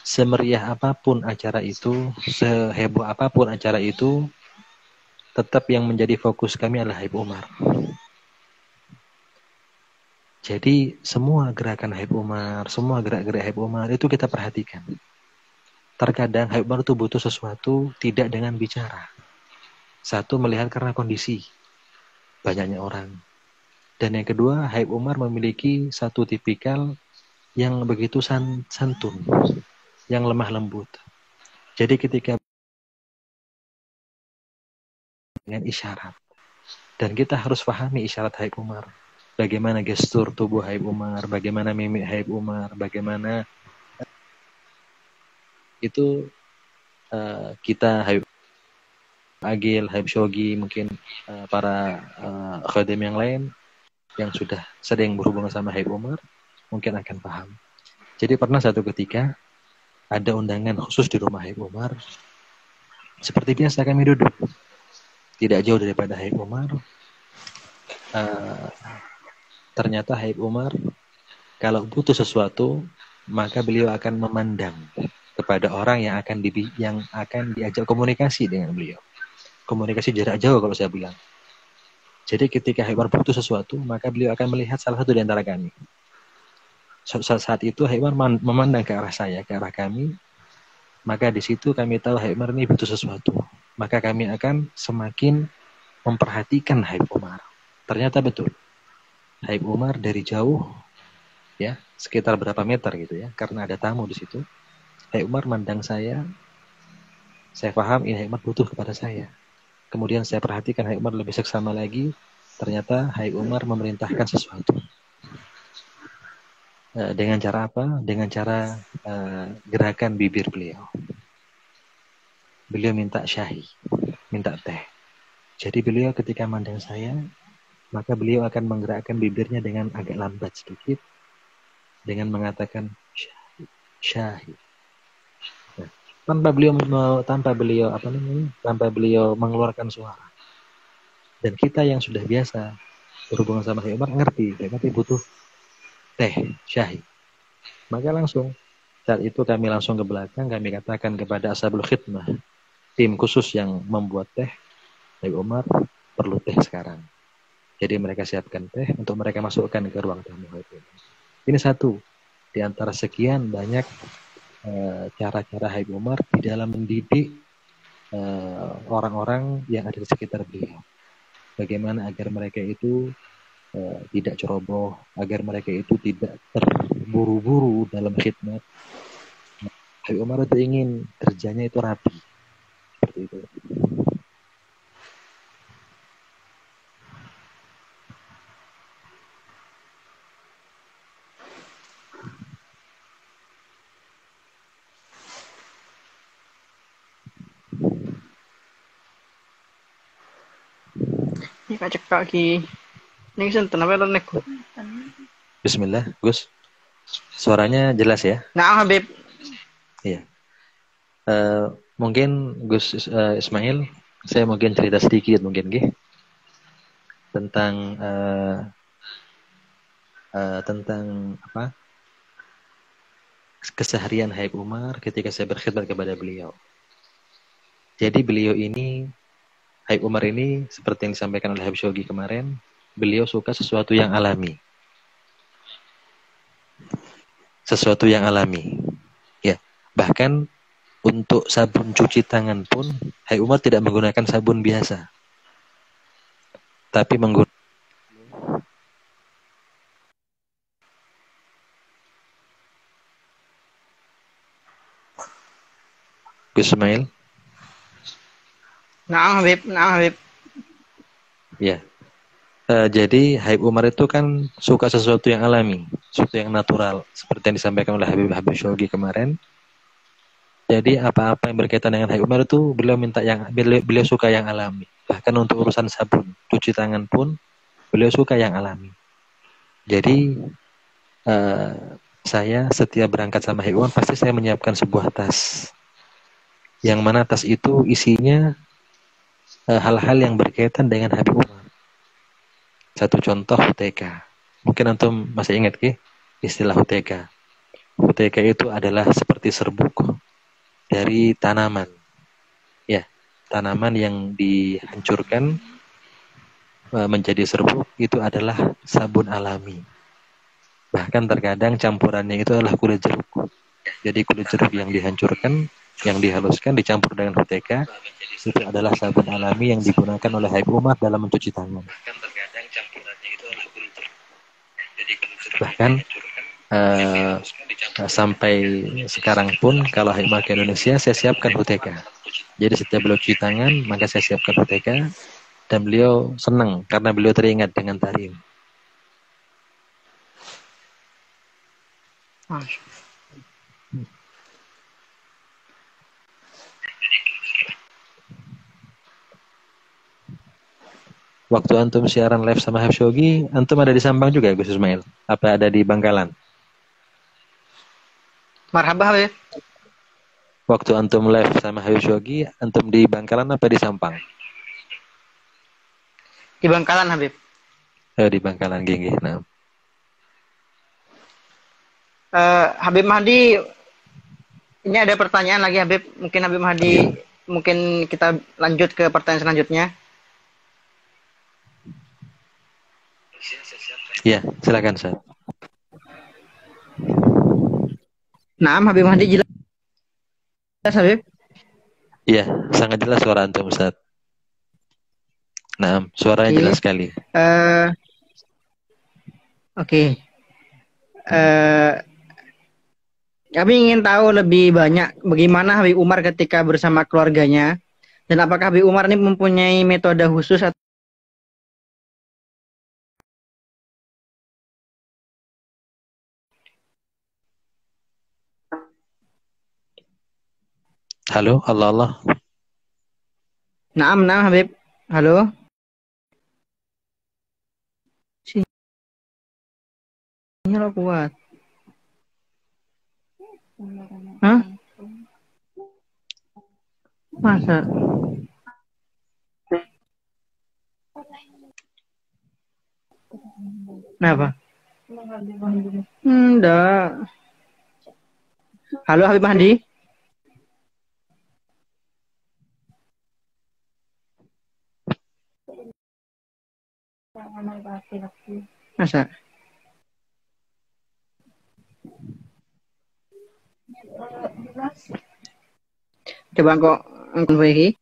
Speaker 1: semeriah apapun acara itu, seheboh apapun acara itu, tetap yang menjadi fokus kami adalah Habib Umar. Jadi semua gerakan Habib Umar, semua gerak-gerik Habib Umar itu kita perhatikan. Terkadang Habib Umar itu butuh sesuatu tidak dengan bicara. Satu, melihat karena kondisi banyaknya orang. Dan yang kedua, Habib Umar memiliki satu tipikal yang begitu santun, yang lemah lembut. Jadi ketika dengan isyarat, dan kita harus pahami isyarat Habib Umar. Bagaimana gestur tubuh Habib Umar, bagaimana mimik Habib Umar, bagaimana itu kita Habib Agil, Habib Shogi, mungkin para khadim yang lain yang sudah sering berhubungan sama Habib Umar mungkin akan paham. Jadi pernah satu ketika ada undangan khusus di rumah Habib Umar. Seperti biasa kami duduk, tidak jauh daripada Habib Umar. Ternyata Habib Umar kalau butuh sesuatu maka beliau akan memandang kepada orang yang akan diajak komunikasi dengan beliau. Komunikasi jarak jauh kalau saya bilang. Jadi ketika Habib Umar butuh sesuatu maka beliau akan melihat salah satu di antara kami. Saat itu Habib Umar memandang ke arah saya, ke arah kami. Maka di situ kami tahu Habib Umar ini butuh sesuatu. Maka kami akan semakin memperhatikan Habib Umar. Ternyata betul. Habib Umar dari jauh, ya sekitar berapa meter gitu ya, karena ada tamu di situ. Habib Umar mandang saya paham ini Habib Umar butuh kepada saya. Kemudian saya perhatikan Habib Umar lebih seksama lagi. Ternyata Habib Umar memerintahkan sesuatu. Dengan cara apa? Dengan cara gerakan bibir beliau. Beliau minta syahi, minta teh. Jadi beliau ketika mandang saya, maka beliau akan menggerakkan bibirnya dengan agak lambat sedikit, dengan mengatakan syahi. Nah, tanpa beliau mengeluarkan suara. Dan kita yang sudah biasa berhubungan sama Habib Umar ngerti, tapi butuh teh syahi. Maka langsung saat itu kami langsung ke belakang, kami katakan kepada ashabul khidmah, tim khusus yang membuat teh, Habib Umar perlu teh sekarang. Jadi mereka siapkan teh untuk mereka masukkan ke ruang tamu. Ini satu di antara sekian banyak cara-cara Habib Umar di dalam mendidik orang-orang yang ada di sekitar beliau. Bagaimana agar mereka itu tidak ceroboh, agar mereka itu tidak terburu-buru dalam khidmat. Habib Umar itu ingin kerjanya itu rapi. Seperti itu.
Speaker 2: Ini kacek kaki. Ini senten apa lo nek?
Speaker 1: Bismillah, Gus. Suaranya jelas ya?
Speaker 2: Nah, Habib.
Speaker 1: Iya. Mungkin Gus Ismail, saya mungkin cerita sedikit mungkin tentang apa? Keseharian Habib Umar ketika saya berkhidmat kepada beliau. Jadi beliau ini, Habib Umar ini seperti yang disampaikan oleh Habib Shogi kemarin, beliau suka sesuatu yang alami. Sesuatu yang alami. Ya, bahkan untuk sabun cuci tangan pun Habib Umar tidak menggunakan sabun biasa. Tapi menggunakan Gus Ismail.
Speaker 2: Nah, Habib.
Speaker 1: Ya. Jadi Habib Umar itu kan suka sesuatu yang alami, sesuatu yang natural, seperti yang disampaikan oleh Habib Shogi kemarin. Jadi apa-apa yang berkaitan dengan Habib Umar itu beliau suka yang alami. Bahkan untuk urusan sabun, cuci tangan pun beliau suka yang alami. Jadi saya setiap berangkat sama Habib Umar pasti saya menyiapkan sebuah tas. Yang mana tas itu isinya hal-hal yang berkaitan dengan Habib Umar. Satu contoh HUTK. Mungkin antum masih ingat istilah HUTK. HUTK itu adalah seperti serbuk dari tanaman. Ya, tanaman yang dihancurkan menjadi serbuk itu adalah sabun alami. Bahkan terkadang campurannya itu adalah kulit jeruk. Jadi kulit jeruk yang dihancurkan, yang dihaluskan dicampur dengan HUTK itu adalah sabun alami yang digunakan oleh Habib Umar dalam mencuci tangan. Bahkan uh, sampai sekarang pun kalau Habib Umar ke Indonesia saya siapkan HUTK. Jadi setiap beliau cuci tangan maka saya siapkan HUTK dan beliau senang karena beliau teringat dengan tari ini. Waktu antum siaran live sama Habib Shogi, antum ada di Sampang juga ya Gus Ismail? Apa ada di Bangkalan?
Speaker 2: Marhaba Habib.
Speaker 1: Waktu antum live sama Habib Shogi, antum di Bangkalan apa di Sampang?
Speaker 2: Di Bangkalan Habib.
Speaker 1: Di Bangkalan gini. Nah.
Speaker 2: Habib Mahdi, ini ada pertanyaan lagi Habib. Mungkin Habib Mahdi, mungkin kita lanjut ke pertanyaan selanjutnya.
Speaker 1: Iya, silakan Ustaz.
Speaker 2: Nah, Habib Mahdi jelas Habib?
Speaker 1: Iya, sangat jelas suara antum Ustaz. Nah, suaranya jelas sekali.
Speaker 2: Oke. Kami ingin tahu lebih banyak bagaimana Habib Umar ketika bersama keluarganya dan apakah Habib Umar ini mempunyai metode khusus atau
Speaker 1: Halo, Allah.
Speaker 2: Naam Habib. Halo. Sinyal kuat. Hah? Masa? Kenapa? Enggak. Halo Habib Mahdi. Masa? Coba kok perbaiki.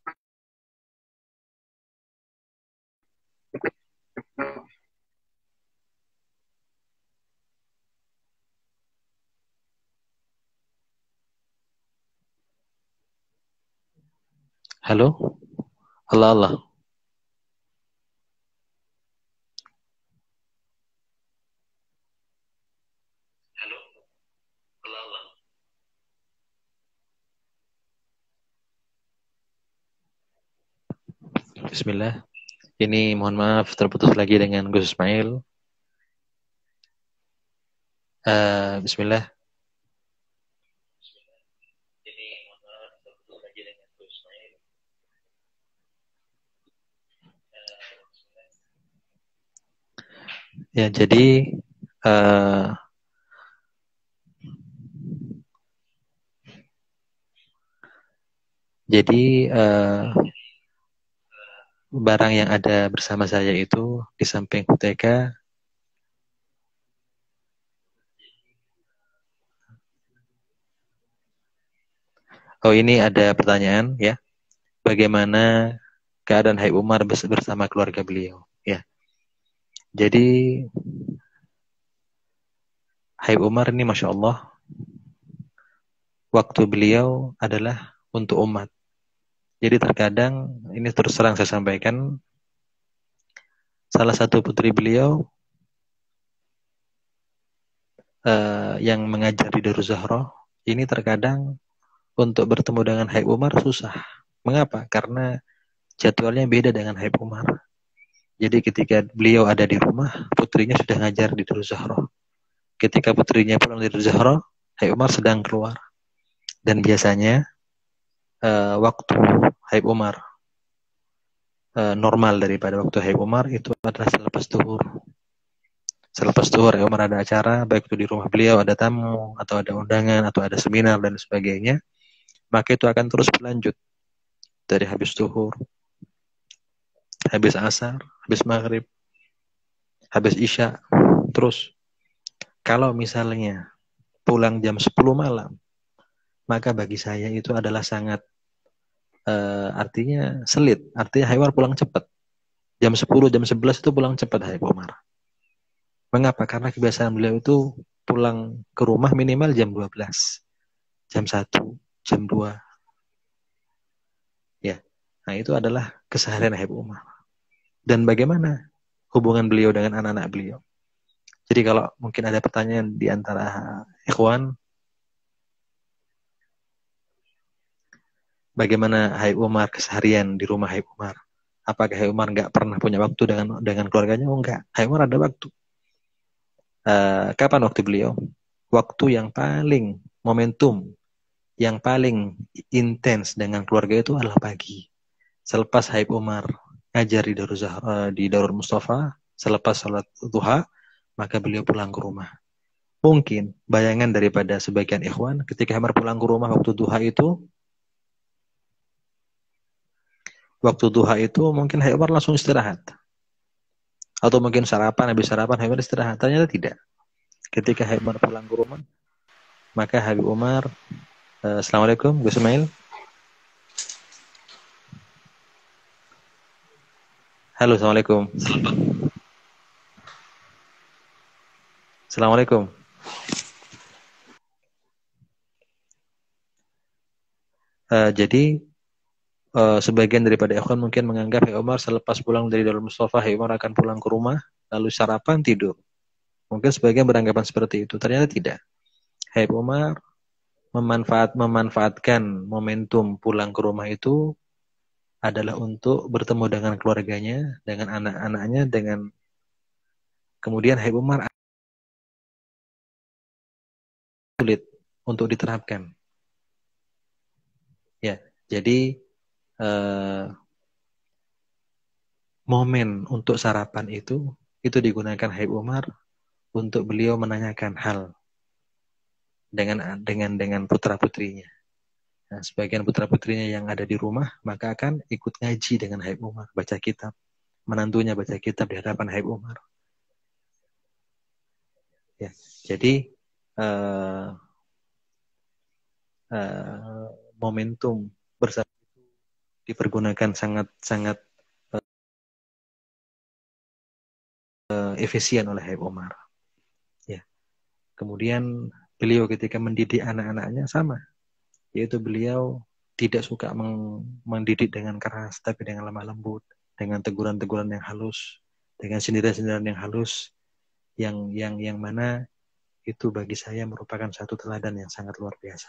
Speaker 1: Halo, Allah. Bismillah. Ini mohon maaf terputus lagi dengan Gus Ismail. Bismillah. Ya, jadi barang yang ada bersama saya itu di samping HUTK. Oh, ini ada pertanyaan ya. Bagaimana keadaan Habib Umar bersama keluarga beliau? Ya. Jadi Habib Umar ini Masya Allah, waktu beliau adalah untuk umat. Jadi terkadang, ini terus terang saya sampaikan, salah satu putri beliau yang mengajar di Darul Zahra, ini terkadang untuk bertemu dengan Habib Umar susah. Mengapa? Karena jadwalnya beda dengan Habib Umar. Jadi ketika beliau ada di rumah, putrinya sudah ngajar di Darul Zahra. Ketika putrinya pulang dari Darul Zahra, Habib Umar sedang keluar. Dan biasanya waktu Habib Umar normal daripada waktu Habib Umar itu adalah selepas zuhur. Selepas zuhur Habib Umar ada acara, baik itu di rumah beliau ada tamu atau ada undangan atau ada seminar dan sebagainya, maka itu akan terus berlanjut dari habis zuhur, habis asar, habis maghrib, habis isya, terus. Kalau misalnya pulang jam 10 malam, maka bagi saya itu adalah sangat artinya selit. Artinya Habib Umar pulang cepat. Jam 10, jam 11 itu pulang cepat Habib Umar. Mengapa? Karena kebiasaan beliau itu pulang ke rumah minimal jam 12, jam 1, jam 2. Ya. Nah, itu adalah keseharian Habib Umar. Dan bagaimana hubungan beliau dengan anak-anak beliau? Jadi kalau mungkin ada pertanyaan di antara ikhwan, bagaimana Habib Umar keseharian di rumah Habib Umar? Apakah Habib Umar nggak pernah punya waktu dengan keluarganya? Oh enggak, Habib Umar ada waktu. Kapan waktu beliau? Waktu yang paling momentum, yang paling intens dengan keluarga itu adalah pagi. Selepas Habib Umar ngajar di Darul Mustafa, selepas salat duha, maka beliau pulang ke rumah. Mungkin bayangan daripada sebagian ikhwan, ketika Habib Umar pulang ke rumah waktu duha itu mungkin Habib Umar langsung istirahat. Atau mungkin habis sarapan Habib Umar istirahat. Ternyata tidak. Ketika Habib Umar pulang ke rumah, maka Habib Umar, Assalamualaikum, Gus Ismail. Halo, Assalamualaikum. Assalamualaikum. Jadi sebagian daripada ikhwan mungkin menganggap Habib Umar selepas pulang dari Darul Mustafa, Habib Umar akan pulang ke rumah, lalu sarapan, tidur. Mungkin sebagian beranggapan seperti itu. Ternyata tidak. Habib Umar memanfaatkan momentum pulang ke rumah itu adalah untuk bertemu dengan keluarganya, dengan anak-anaknya, kemudian Habib Umar sulit untuk diterapkan. Ya, jadi momen untuk sarapan itu digunakan Habib Umar untuk beliau menanyakan hal dengan putra-putrinya. Nah, sebagian putra-putrinya yang ada di rumah maka akan ikut ngaji dengan Habib Umar, baca kitab. Menantunya baca kitab di hadapan Habib Umar. Ya, jadi momentum bersama dipergunakan sangat efisien oleh Habib Umar. Ya. Kemudian beliau ketika mendidik anak-anaknya sama, yaitu beliau tidak suka mendidik dengan keras, tapi dengan lemah lembut, dengan teguran-teguran yang halus, dengan sindiran-sindiran yang halus, yang mana itu bagi saya merupakan satu teladan yang sangat luar biasa.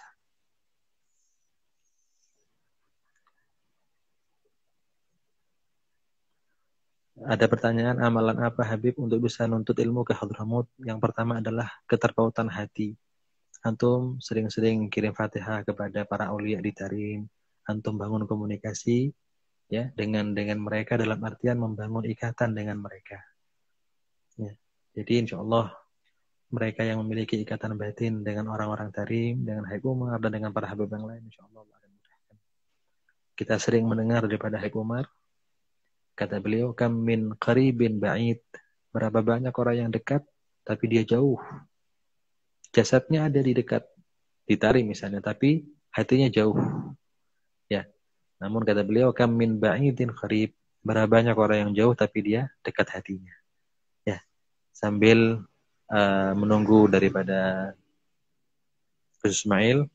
Speaker 1: Ada pertanyaan, amalan apa Habib untuk bisa nuntut ilmu ke Hadramut? Yang pertama adalah keterpautan hati. Antum sering-sering kirim Fatihah kepada para aulia di Tarim. Antum bangun komunikasi ya dengan mereka dalam artian membangun ikatan dengan mereka. Ya. Jadi insya Allah mereka yang memiliki ikatan batin dengan orang-orang Tarim, dengan Habib Umar dan dengan para Habib yang lain, insya Allah akan mudahkan. Kita sering mendengar daripada Habib Umar, kata beliau, kam min qaribin ba'id. Berapa banyak orang yang dekat, tapi dia jauh. Jasadnya ada di dekat, di Tarim misalnya, tapi hatinya jauh. Ya. Namun kata beliau, kam min ba'idin qarib. Berapa banyak orang yang jauh, tapi dia dekat hatinya. Ya. Sambil menunggu daripada Gus Ismail,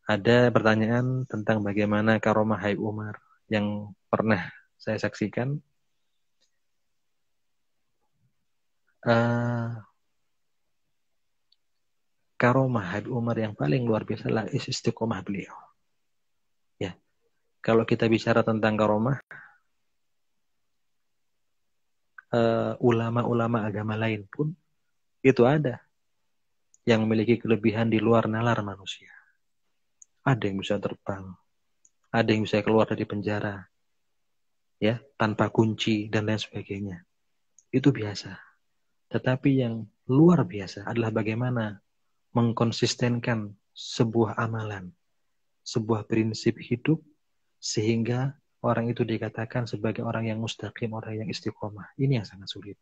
Speaker 1: ada pertanyaan tentang bagaimana karomah Habib Umar yang pernah saya saksikan. Karomah Habib Umar yang paling luar biasa adalah istiqomah beliau. Ya, kalau kita bicara tentang karomah, ulama-ulama agama lain pun itu ada yang memiliki kelebihan di luar nalar manusia. Ada yang bisa terbang, ada yang bisa keluar dari penjara, ya, tanpa kunci dan lain sebagainya. Itu biasa. Tetapi yang luar biasa adalah bagaimana mengkonsistenkan sebuah amalan, sebuah prinsip hidup, sehingga orang itu dikatakan sebagai orang yang mustaqim, orang yang istiqomah. Ini yang sangat sulit.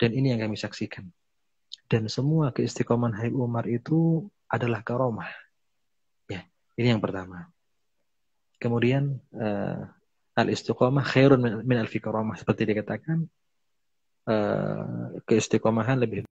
Speaker 1: Dan ini yang kami saksikan. Dan semua keistiqomahan Habib Umar itu adalah karomah. Ya, ini yang pertama. Kemudian al-istiqomah khairun min alfi karomah. Seperti dikatakan, keistiqomahan lebih